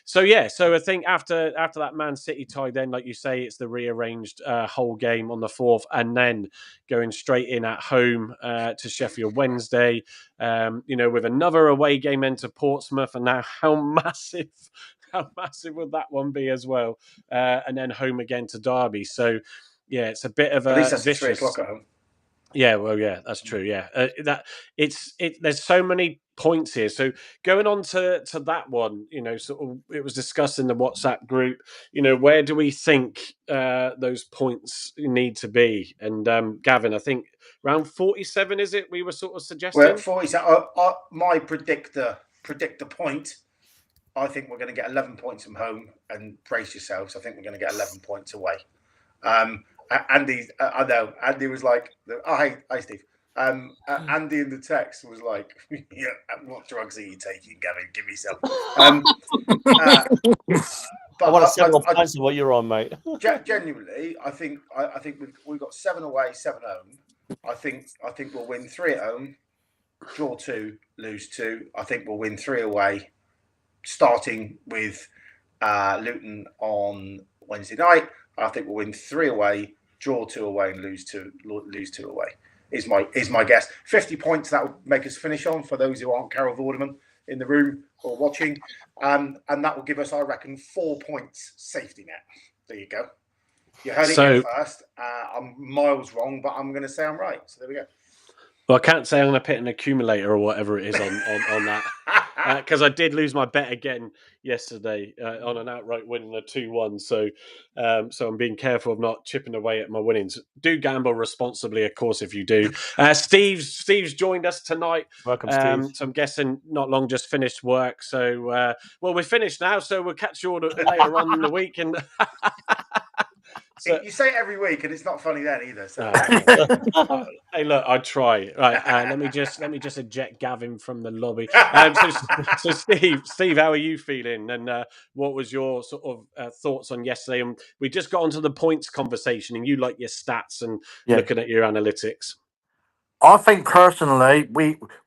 So I think after that Man City tie, then like you say, it's the rearranged whole game on the 4th, and then going straight in at home to Sheffield Wednesday. With another away game into Portsmouth, and now how massive would that one be as well? And then home again to Derby. So yeah, it's a bit of at least that's vicious. 3 o'clock at home. Yeah, well, yeah, that's true. Yeah, there's so many points here. So going on to that one, sort of it was discussed in the WhatsApp group. Where do we think those points need to be? And Gavin, I think around 47 is it? We were sort of suggesting. Well, 47. My predictor point. I think we're going to get 11 points from home, and brace yourselves. I think we're going to get 11 points away. Andy, I know. Andy was like, "Hi, Steve." Andy in the text was like, "Yeah, what drugs are you taking, Gavin? Give me some." But I want to sell points of what you're on, mate. Genuinely, I think we've got 7 away, 7 home. I think we'll win 3 at home, draw 2, lose 2. I think we'll win 3 away, starting with Luton on Wednesday night. I think we'll win 3 away, draw 2 away and lose 2 away. Is my guess. 50 points that will make us finish on for those who aren't Carol Vorderman in the room or watching, and that will give us, I reckon, 4 points safety net. There you go. You heard it here first. I'm miles wrong, but I'm going to say I'm right. So there we go. Well, I can't say I'm going to put an accumulator or whatever it is on that, because I did lose my bet again yesterday on an outright win and a 2-1. So I'm being careful of not chipping away at my winnings. Do gamble responsibly, of course, if you do. Steve's joined us tonight. Welcome, Steve. So I'm guessing not long just finished work. So well, we're finished now. So we'll catch you all later on in the week. And so, you say it every week, and it's not funny then either. So. Hey, look, I try. Right, let me just eject Gavin from the lobby. So Steve, how are you feeling? And what was your sort of thoughts on yesterday? And we just got onto the points conversation, and you like your stats and looking at your analytics. I think personally,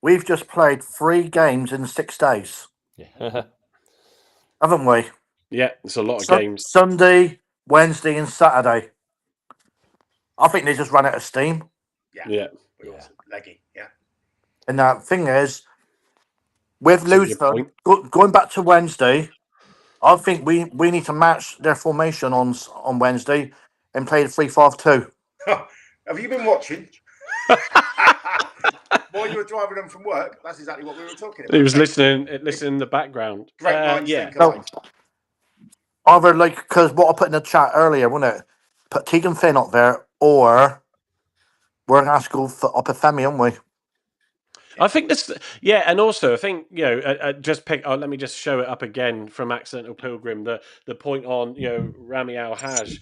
we've just played 3 games in 6 days, haven't we? Yeah, it's a lot of games. Sunday, Wednesday, and Saturday. I think they just ran out of steam. Yeah. Leggy, yeah. And the thing is, with Luton going back to Wednesday, I think we need to match their formation on Wednesday and play the 3-5-2. Have you been watching? While you were driving them from work, that's exactly what we were talking about. He was listening in the background. Great minds think No, alike. either because what I put in the chat earlier, wasn't it? Put Tegan Finn up there, or we're going to have to go for Upper Femi, aren't we? I think this, and also I think let me just show it up again from Accidental Pilgrim. The point on Rami Al Haj,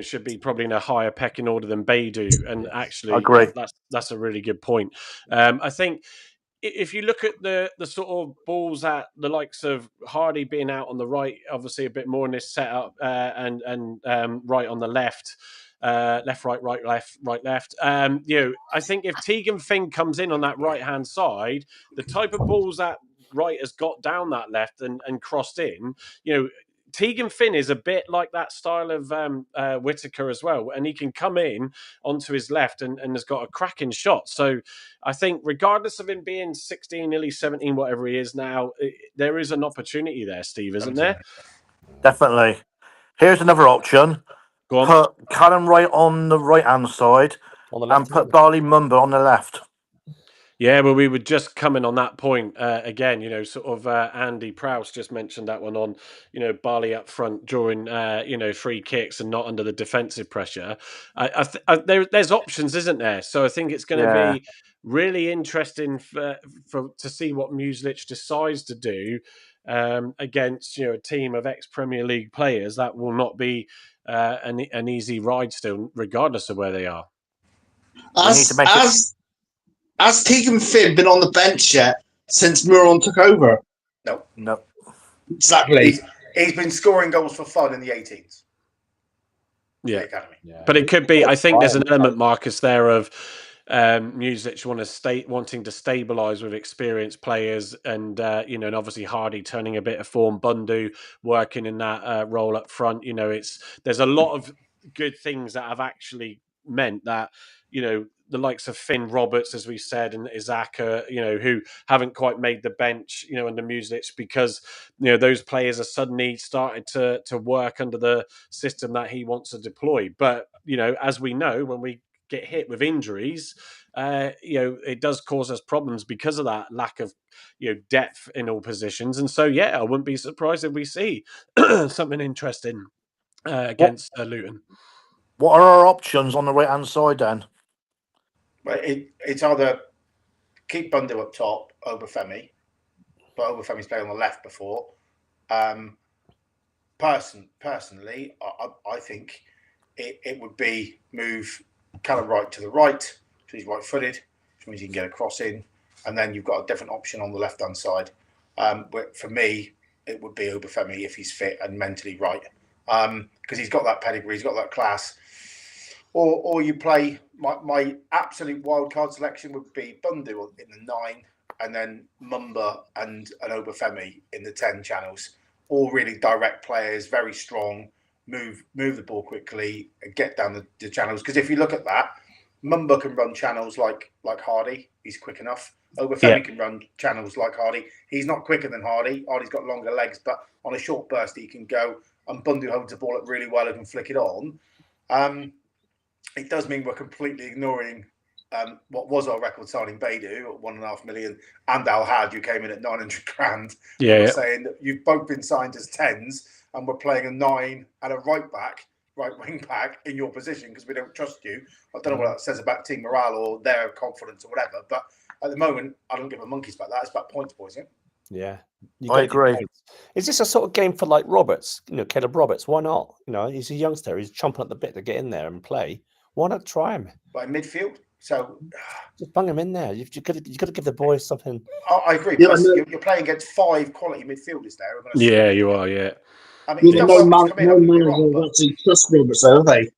should be probably in a higher pecking order than Beidou, and actually, I agree. That's a really good point. I think if you look at the sort of balls that the likes of Hardy being out on the right, obviously a bit more in this setup, and right on the left. Left, right, left, right, left. I think if Tegan Finn comes in on that right-hand side, the type of balls that Wright has got down that left and crossed in, Tegan Finn is a bit like that style of Whittaker as well, and he can come in onto his left and has got a cracking shot. So I think regardless of him being 16, nearly 17, whatever he is now, there is an opportunity there, Steve, isn't there? Definitely. Here's another option. Go on. Put Callum Wright on the right-hand side and put Barley Mumba on the left. Yeah, well, we were just coming on that point again. Andy Prowse just mentioned that one on, Barley up front drawing, free kicks and not under the defensive pressure. There's options, isn't there? So I think it's going to be really interesting to see what Muslich decides to do against a team of ex-Premier League players. That will not be an easy ride still, regardless of where they are. Has Tegan Finn been on the bench yet since Muron took over? No. Exactly. He's been scoring goals for fun in the 18s. Yeah. The academy. Yeah. But it could be, I think there's an element, Marcus, there of Muslich wanting to stabilise with experienced players and, and obviously Hardy turning a bit of form, Bundu working in that role up front. There's a lot of good things that have actually meant that, the likes of Finn Roberts, as we said, and Izaka, who haven't quite made the bench, under Muslich because, those players are suddenly started to work under the system that he wants to deploy. But, as we know, when we get hit with injuries, it does cause us problems because of that lack of, depth in all positions. And so, I wouldn't be surprised if we see something interesting against Luton. What are our options on the right-hand side then? Well, it's either keep Bundu up top, Obafemi, but Obafemi's played on the left before. Personally, I think it would be move Callum Wright to the right, so he's right-footed, which means he can get a cross in, and then you've got a different option on the left-hand side. But for me, it would be Obafemi if he's fit and mentally right, because he's got that pedigree, he's got that class. Or you play, my absolute wild card selection would be Bundu in the 9 and then Mumba and Obafemi in the 10 channels. All really direct players, very strong, move the ball quickly, and get down the channels. Because if you look at that, Mumba can run channels like Hardy. He's quick enough. Obafemi can run channels like Hardy. He's not quicker than Hardy. Hardy's got longer legs, but on a short burst, he can go. And Bundu holds the ball up really well and can flick it on. It does mean we're completely ignoring what was our record signing, Beidou, at 1.5 million, and Al Had, who came in at 900 grand. Yeah, we're saying that you've both been signed as 10s, and we're playing a 9 and a right wing back in your position because we don't trust you. I don't know what that says about team morale or their confidence or whatever, but at the moment, I don't give a monkey's about that. It's about points, boys. Yeah, I agree. Is this a sort of game for like Roberts? Caleb Roberts. Why not? He's a youngster. He's chomping at the bit to get in there and play. Why not try him? But in midfield, so just bung him in there. You've got to give the boys something. I agree. Plus, you're playing against 5 quality midfielders there. Yeah, you are. Yeah. I mean, no manager actually trust Roberts, though, have they?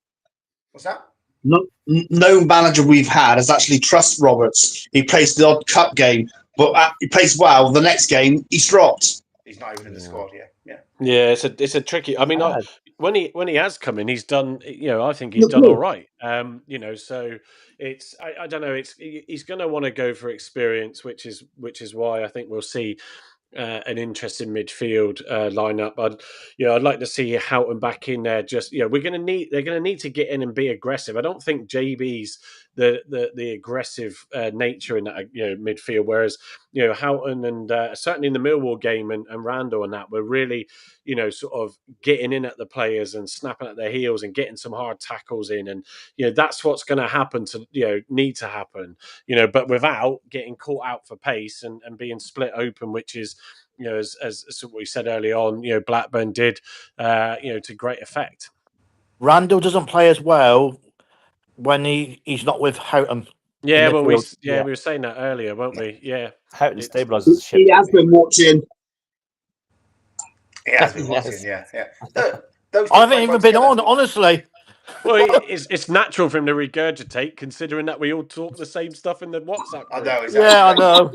What's that? No manager we've had has actually trust Roberts. He plays the odd cup game, but he plays well. The next game, he's dropped. He's not even in the squad. Yeah. Yeah, it's a tricky. I mean, when he has come in, he's done. I think he's done all right. So it's I don't know. He's going to want to go for experience, which is why I think we'll see an interesting midfield lineup. I'd like to see Houghton back in there. They're going to need to get in and be aggressive. I don't think JB's the aggressive nature in that midfield, whereas Houghton and certainly in the Millwall game and Randall and that were really sort of getting in at the players and snapping at their heels and getting some hard tackles in, and that's what's going to happen to need to happen, but without getting caught out for pace and being split open, which is as we said early on, Blackburn did to great effect. Randall doesn't play as well when he's not with Houghton. Yeah, well, we were saying that earlier, weren't we? Yeah, Houghton stabilises the ship. He has been watching. He has been watching. Yeah. I haven't even been on, honestly. Well, it's natural for him to regurgitate, considering that we all talk the same stuff in the WhatsApp group. I know, exactly. Yeah, I know.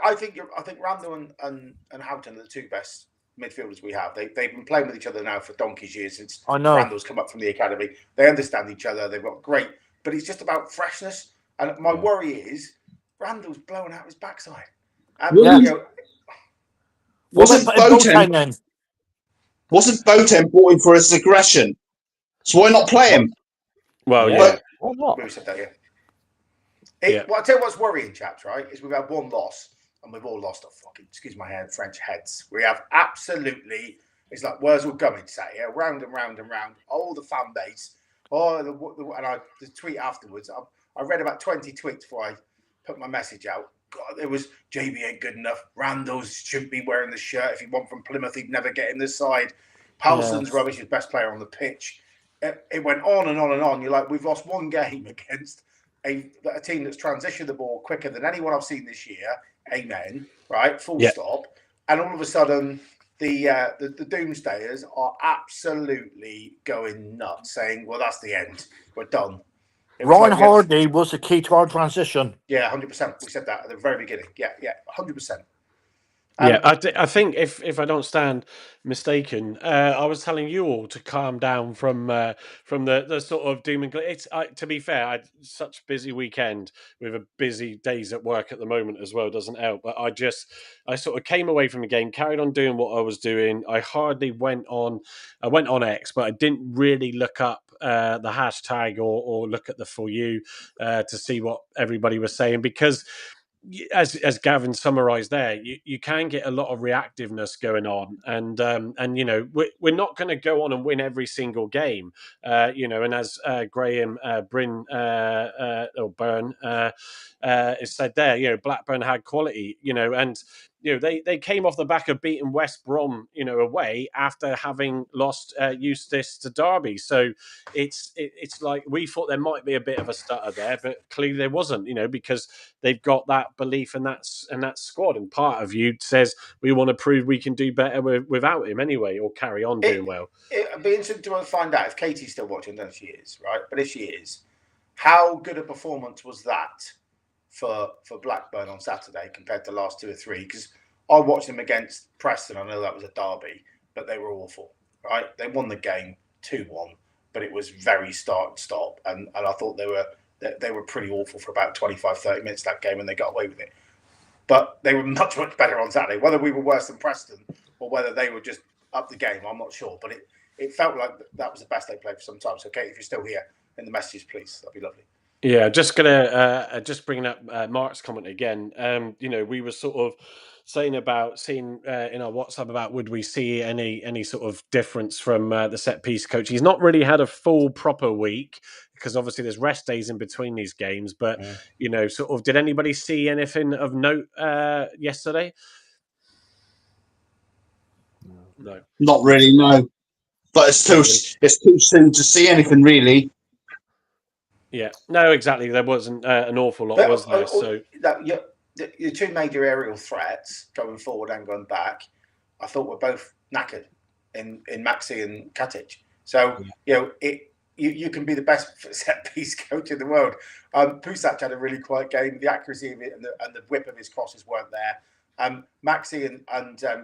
I think Randall and Houghton are the two best midfielders we have. They've been playing with each other now for donkey's years since Randall's come up from the academy. They understand each other. They've got great, but it's just about freshness. And my worry is Randall's blowing out his backside. Wasn't Boateng brought in for his aggression? So why not play him? Well, yeah. Why not? We said that, Well, I tell you what's worrying, chaps, right, is we've had one loss and we've all lost our fucking, excuse my hand, French heads. We have absolutely, it's like Wurzel Gummidge sat here, round and round and round, all the fan base. The tweet afterwards, I read about 20 tweets before I put my message out. God, it was JB ain't good enough. Randall's shouldn't be wearing the shirt. If he won from Plymouth, he'd never get in this side. Paulson's rubbish, his best player on the pitch. It went on and on and on. You're like, we've lost one game against a team that's transitioned the ball quicker than anyone I've seen this year. Amen. Right? Full stop. And all of a sudden, the doomsdayers are absolutely going nuts, saying, well, that's the end. We're done. Ryan Hardy was the key to our transition. Yeah, 100%. We said that at the very beginning. Yeah, 100%. I think if I don't stand mistaken, I was telling you all to calm down from the sort of doom and gloom. To be fair, I had such a busy weekend with a busy days at work at the moment as well. Doesn't help. But I sort of came away from the game, carried on doing what I was doing. I hardly went on. I went on X, but I didn't really look up the hashtag or look at the For You to see what everybody was saying, because as Gavin summarised there, you can get a lot of reactiveness going on, and we're not going to go on and win every single game, and as Graham Byrne has said there, Blackburn had quality, and they came off the back of beating West Brom, away after having lost Eustace to Derby. So it's like we thought there might be a bit of a stutter there, but clearly there wasn't, because they've got that belief in that squad. And part of you says we want to prove we can do better without him anyway, or carry on doing well. It'd be interesting to find out if Katie's still watching. Then she is, right? But if she is, how good a performance was that for Blackburn on Saturday compared to last 2 or 3? Because I watched them against Preston. I know that was a derby, but they were awful. right? They won the game 2-1, but it was very start-stop, and I thought they were pretty awful for about 25, 30 minutes that game, and they got away with it. But they were much, much better on Saturday. Whether we were worse than Preston or whether they were just up the game, I'm not sure. But it felt like that was the best they played for some time. So, Kate, if you're still here in the messages, please, that'd be lovely. Yeah, just gonna just bringing up Mark's comment again. We were sort of saying about seeing in our WhatsApp about would we see any sort of difference from the set piece coach. He's not really had a full proper week because obviously there's rest days in between these games. But sort of, did anybody see anything of note yesterday? No, not really. No, but it's too soon to see anything really. Yeah, no, exactly. There wasn't an awful lot, was there? So your two major aerial threats going forward and going back, I thought were both knackered in Maxi and Katic. So you can be the best set piece coach in the world. Pusac had a really quiet game. The accuracy of it and the whip of his crosses weren't there. Maxi and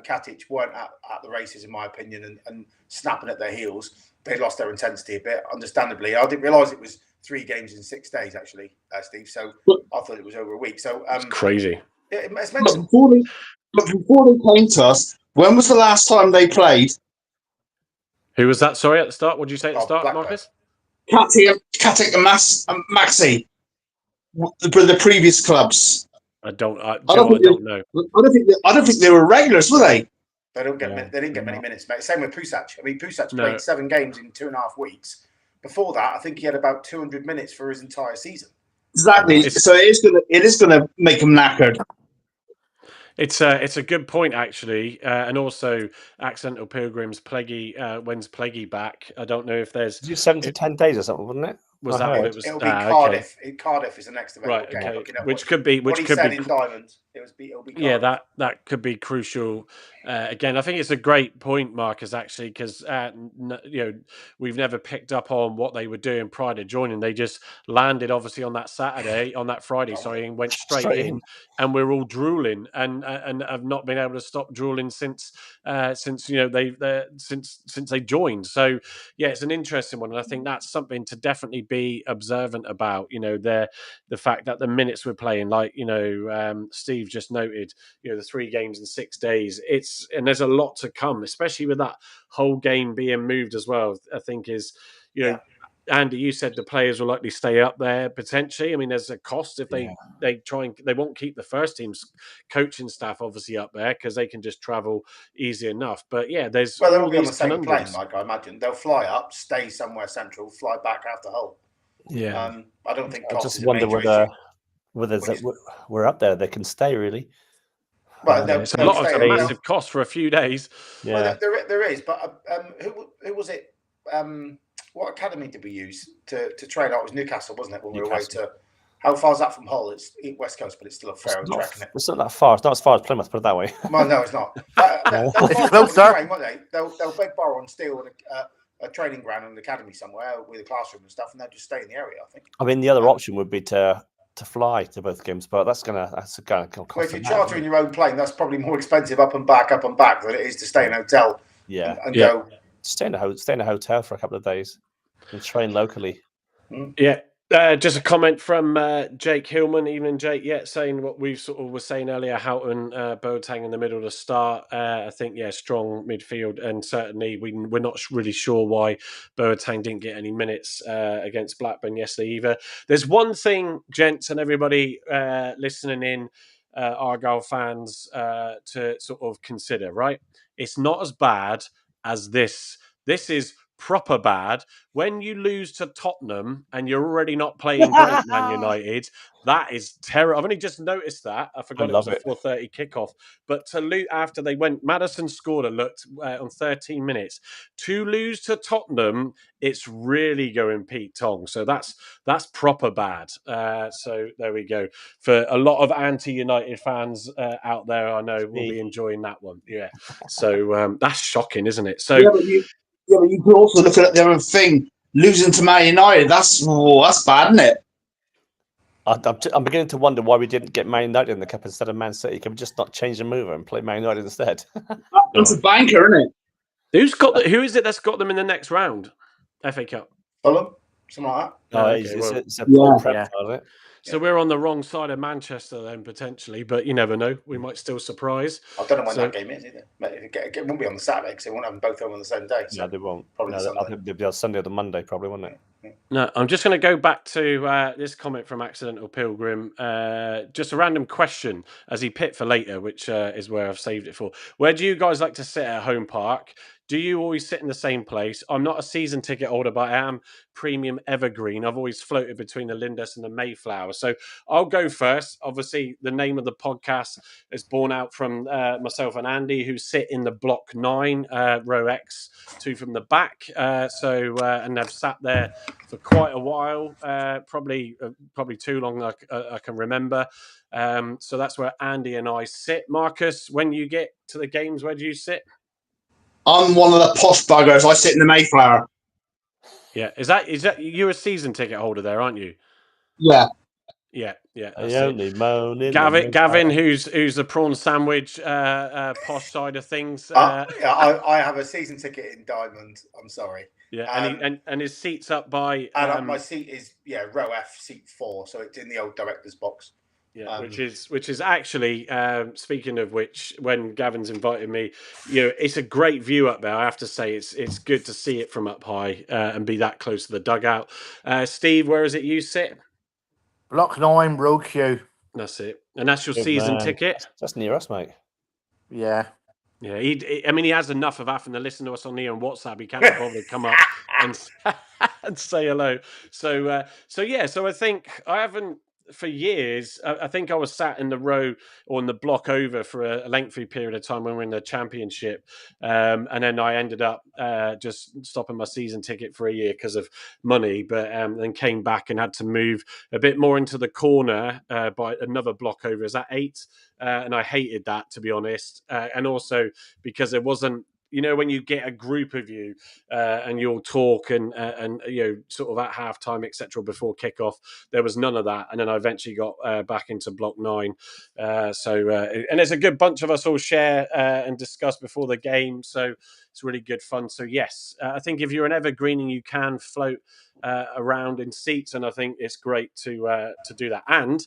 Katic weren't at the races, in my opinion, and snapping at their heels. They lost their intensity a bit, understandably. I didn't realise it was 3 games in 6 days, actually, Steve. So I thought it was over a week. So it's crazy. It's but before they came to us, when was the last time they played? Who was that? Sorry, at the start. What did you say at the start, Blackburn. Marcus? Katic and Maxi, the previous clubs. I don't know. I don't think they were regulars, were they? They didn't get many minutes, mate. Same with Pusac. I mean, Pusac played 7 games in 2.5 weeks. Before that, I think he had about 200 minutes for his entire season. Exactly. So it is gonna make him knackered. It's a good point, actually, and also accidental pilgrims. When's Plaguey back? I don't know if there's 7 to 10 days or something, wasn't it? Was that what it was? It'll be Cardiff. Okay. Cardiff is the next event. Right. Okay. Which could be. What he said in Diamond. It'll be Cardiff. Yeah, that could be crucial. Again, I think it's a great point, Marcus, actually, because we've never picked up on what they were doing prior to joining. They just landed, obviously, on that Friday, and went straight in, and we're all drooling, and have not been able to stop drooling since they joined. So yeah, it's an interesting one, and I think that's something to definitely be observant about. The fact that the minutes we're playing, like Steve just noted, the 3 games in 6 days. And there's a lot to come, especially with that whole game being moved as well. I think Andy, you said the players will likely stay up there potentially. I mean, there's a cost if they won't keep the first team's coaching staff obviously up there because they can just travel easy enough. But yeah, they'll be on the same plane, like I imagine. They'll fly up, stay somewhere central, fly back after Hull. Yeah, I don't think. I just wonder whether we're up there, they can stay really. Well, it's a massive cost for a few days. Yeah, well, there is. But who was it? What academy did we use to train? It was Newcastle, wasn't it? When we were away to. How far is that from Hull? It's West Coast, but it's still a fair track, isn't it? It's not that far. It's not as far as Plymouth, put it that way. Well, no, it's not. They'll train, won't they? They'll beg, borrow, and steal a training ground and an academy somewhere with a classroom and stuff, and they'll just stay in the area, I think. I mean, the other option would be to fly to both games, but that's gonna cost. Well, if you're chartering your own plane, that's probably more expensive up and back than it is to stay in a hotel. Yeah, and go stay in a hotel for a couple of days and train locally. Yeah. Just a comment from Jake Hillman, evening Jake. Yeah, saying what we sort of were saying earlier. Houghton, Boateng in the middle to start. I think strong midfield, and certainly we're not really sure why Boateng didn't get any minutes against Blackburn yesterday either. There's one thing, gents, and everybody listening in, Argyle fans, to sort of consider. Right, it's not as bad as this. This is proper bad. When you lose to Tottenham and you're already not playing great, Man United, that is terrible. I've only just noticed that. I forgot it was a 4:30 kickoff. But to lose after they went, Maddison scored on 13 minutes. To lose to Tottenham, it's really going Pete Tong. So that's proper bad. So there we go. For a lot of anti-United fans out there, I know will be enjoying that one. Yeah. So that's shocking, isn't it? So. Yeah, but you could also look at the other thing. Losing to Man United, that's bad, isn't it? I'm beginning to wonder why we didn't get Man United in the cup instead of Man City. Can we just not change the mover and play Man United instead? That's a banker, isn't it? Who is it that's got them in the next round? FA Cup. Fulham, something like that. Oh, okay, well, it's a poor prep, yeah. isn't it? So we're on the wrong side of Manchester then, potentially, but you never know. We might still surprise. I don't know when that game is either. It won't be on the Saturday because they won't have them both on the same day. So No, they won't. Probably No, Sunday. I think they'll be on Sunday or the Monday, probably, won't it? No, I'm just going to go back to this comment from Accidental Pilgrim. Just a random question as he picked for later, which is where I've saved it for. Where do you guys like to sit at Home Park? Do you always sit in the same place? I'm not a season ticket holder, but I am premium evergreen. I've always floated between the Lindus and the Mayflower. So I'll go first. Obviously, the name of the podcast is born out from myself and Andy, who sit in the block 9, row X, 2 from the back. And they've sat there for quite a while, probably too long I can remember. So that's where Andy and I sit. Marcus, when you get to the games, where do you sit? I'm one of the posh buggers. I sit in the Mayflower. Yeah, is that you're a season ticket holder there, aren't you? Yeah. Yeah. I only moan in Gavin, who's the prawn sandwich posh side of things. I have a season ticket in Diamond. I'm sorry. Yeah, and his seat's up by. And my seat is row F, seat 4, so it's in the old director's box. Yeah, which is actually speaking of which, when Gavin's invited me, it's a great view up there. I have to say, it's good to see it from up high and be that close to the dugout. Steve, where is it you sit? Block 9, row Q. That's it, and that's your season ticket. That's near us, mate. Yeah. Yeah, he has enough of having to listen to us on here on WhatsApp. He can't probably come up and say hello. So I think I haven't for years. I think I was sat in the row or in the block over for a lengthy period of time when we were in the Championship, and then I ended up just stopping my season ticket for a year because of money. But then came back and had to move a bit more into the corner by another block over. Is that 8? And I hated that, to be honest. And also because it wasn't, when you get a group of you and you'll talk and sort of at halftime, etc., before kickoff, there was none of that. And then I eventually got back into block 9. And there's a good bunch of us all share and discuss before the game. So it's really good fun. So yes, I think if you're an evergreen, you can float around in seats, and I think it's great to do that. And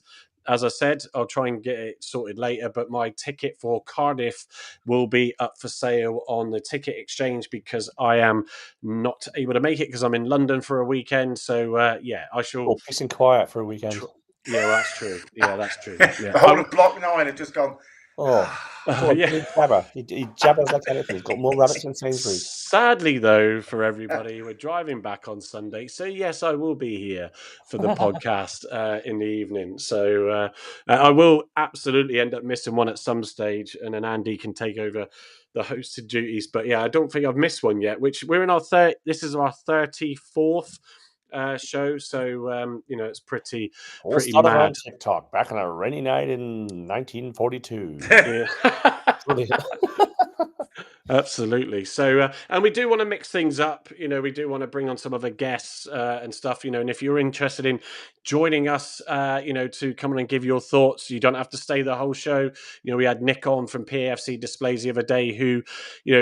as I said, I'll try and get it sorted later, but my ticket for Cardiff will be up for sale on the ticket exchange because I am not able to make it because I'm in London for a weekend. So, I shall... peace and quiet for a weekend. Yeah, well, that's true. Yeah, that's true. Yeah. The whole of block 9 have just gone... He jabbers like anything. He's got more rabbits than Sainsbury's. Sadly, though, for everybody, we're driving back on Sunday. So, yes, I will be here for the podcast in the evening. So I will absolutely end up missing one at some stage, and then Andy can take over the hosted duties. But yeah, I don't think I've missed one yet, which we're in this is our 34th show, so it's pretty started mad. on TikTok back on a rainy night in 1942. Absolutely. So, and we do want to mix things up. We do want to bring on some other guests and stuff. And if you're interested in joining us, to come on and give your thoughts, you don't have to stay the whole show. We had Nick on from PAFC Displays the other day, who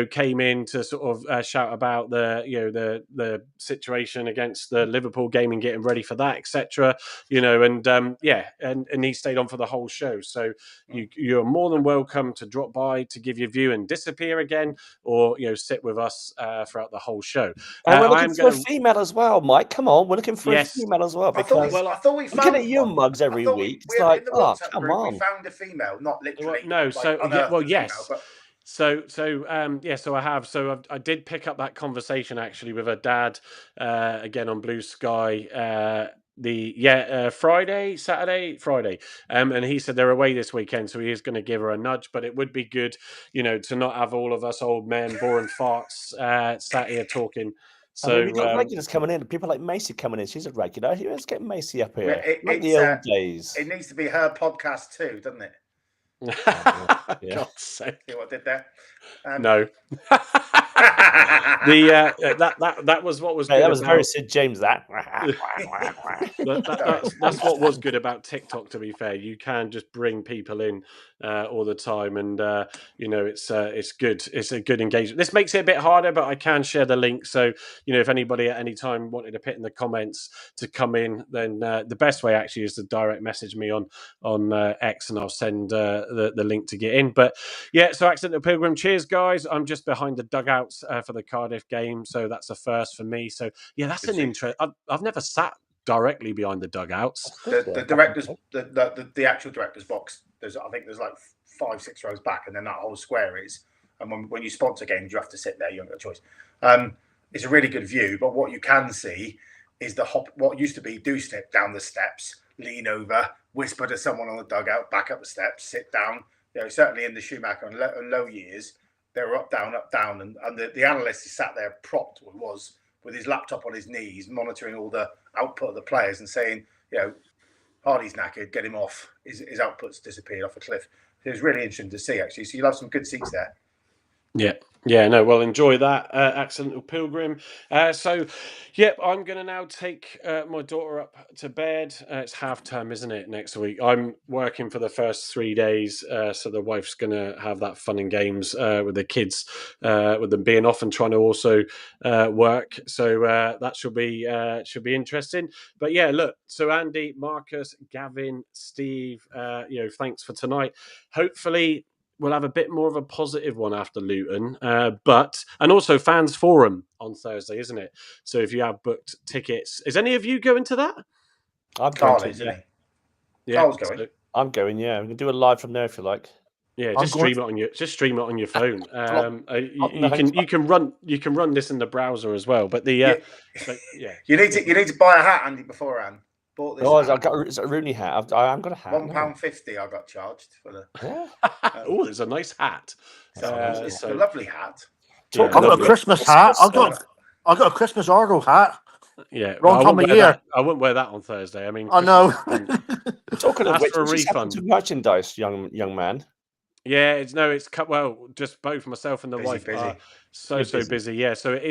came in to sort of shout about the situation against the Liverpool game and getting ready for that, etc. And he stayed on for the whole show. So you're more than welcome to drop by to give your view and disappear again, or sit with us throughout the whole show. And we're looking for a female as well, Mike. Come on, we're looking for a female as well. Because I thought we found looking at your mugs every week. It's like, come on. We found a female, not literally. Yes. So I have. So I did pick up that conversation actually with her dad again on Blue Sky. Friday. And he said they're away this weekend, so he is going to give her a nudge. But it would be good, to not have all of us old men boring farts sat here talking. So we've got regulars coming in. People like Macy coming in. She's a regular. Let's get Macy up here. Like the old days. It needs to be her podcast too, doesn't it? God's sake. See what I did there? No. That was what was Mate, good that was about... very Sid James. That. That's what was good about TikTok. To be fair, you can just bring people in all the time, and it's good. It's a good engagement. This makes it a bit harder, but I can share the link. So if anybody at any time wanted to put in the comments to come in, then the best way actually is to direct message me on X, and I'll send the link to get in. But yeah, so Accidental Pilgrim, cheers guys. I'm just behind the dugouts for the Cardiff game, so that's a first for me. So yeah, that's an interest. I've never sat directly behind the dugouts. The directors, the actual director's box. I think there's like 5-6 rows back, and then that whole square is. And when you sponsor games, you have to sit there. You haven't got a choice. It's a really good view, but what you can see is what used to be do step down the steps, lean over, whisper to someone on the dugout, back up the steps, sit down. Certainly in the Schumacher and low years, they were up, down, and the analyst is sat there propped, with his laptop on his knees, monitoring all the output of the players and saying, Hardy's knackered, get him off. His output's disappeared off a cliff. It was really interesting to see, actually. So you'll have some good seats there. Yeah, no, well, enjoy that, Accidental Pilgrim. So, I'm going to now take my daughter up to bed. It's half term, isn't it, next week? I'm working for the first 3 days, so the wife's going to have that fun and games with the kids, with them being off and trying to also work. So that should be interesting. But yeah, look, so Andy, Marcus, Gavin, Steve, thanks for tonight. Hopefully we'll have a bit more of a positive one after Luton, and also fans forum on Thursday, isn't it? So if you have booked tickets, is any of you going to that? I'm going isn't he? Yeah, Carl's going. I'm going. Yeah, we can do a live from there if you like. Yeah, just stream it on your phone. You can run this in the browser as well. But you need to buy a hat, Andy, beforehand. Bought this. It's a Rooney hat. I've got a hat. £1.50 I got charged for the. Oh, it's a nice hat. It's a lovely hat. I've got a Christmas hat. I've got a Christmas ARGYLE hat. Yeah, wrong time of year. I wouldn't wear that on Thursday. I mean, I know. Talking of which, for a refund. To merchandise, young man. Yeah, just both myself and the wife are so busy. Yeah, so it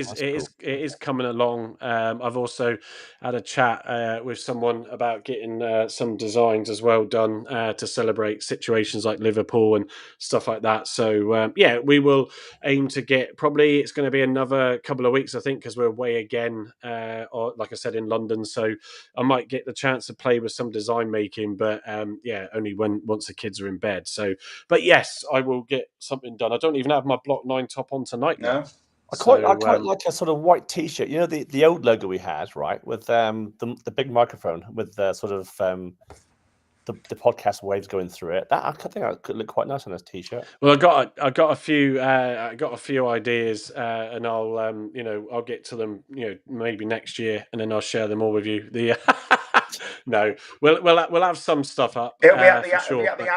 is coming along. I've also had a chat with someone about getting some designs as well done to celebrate situations like Liverpool and stuff like that. So we will aim to get, probably it's going to be another couple of weeks, I think, because we're away again, or like I said, in London. So I might get the chance to play with some design making, but only once the kids are in bed. So, but yes, I will get something done. I don't even have my Block 9 top on tonight. No. I quite like a sort of white T-shirt. You know, the old logo we had, right, with the big microphone with the sort of the podcast waves going through it. That I think that could look quite nice on this T-shirt. Well, I got a few ideas, and I'll get to them, maybe next year, and then I'll share them all with you. No, we'll have some stuff up. It'll be at the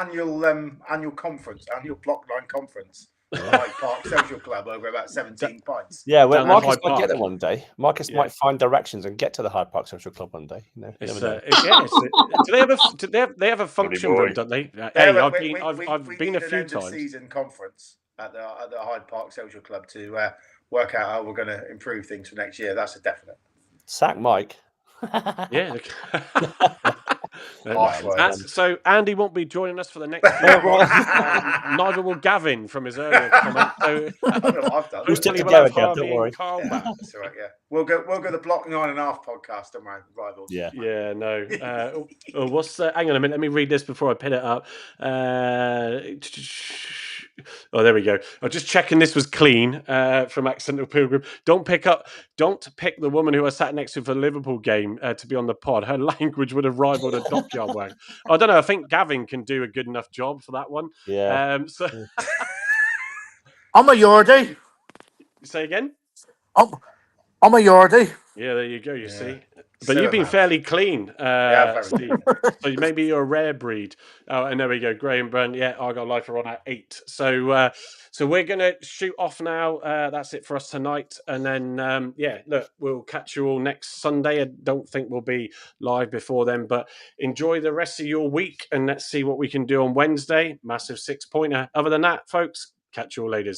annual conference, annual Block 9 conference. Hyde Park Social Club over about 17 pints. Yeah, well, Marcus might get there one day. Marcus might find directions and get to the Hyde Park Social Club one day. Do they have a function room? Don't they? I've been a few times. Season conference at the Hyde Park Social Club to work out how we're going to improve things for next year. That's a definite. Sack Mike. Yeah. So Andy won't be joining us for the next neither will Gavin from his earlier comment. So I've done. We'll still together, don't worry. That's all right, yeah. We'll go the Block 9.5 podcast on my rivals. Yeah. Yeah, no. Hang on a minute, let me read this before I pin it up. Oh, there we go. I'm just checking this was clean from Accidental Pilgrim. Don't pick the woman who I sat next to for the Liverpool game to be on the pod. Her language would have rivaled a dockyard wag. I don't know. I think Gavin can do a good enough job for that one. Yeah. I'm a Yordi. Say again? I'm a Yordi. Yeah, there you go. You see. But you've been fairly clean, Steve. So maybe you're a rare breed. Oh, and there we go. Graham Brent. Yeah, ARGYLE Life are on at 8. So we're going to shoot off now. That's it for us tonight. And then, look, we'll catch you all next Sunday. I don't think we'll be live before then, but enjoy the rest of your week. And let's see what we can do on Wednesday. Massive 6-pointer. Other than that, folks, catch you all later.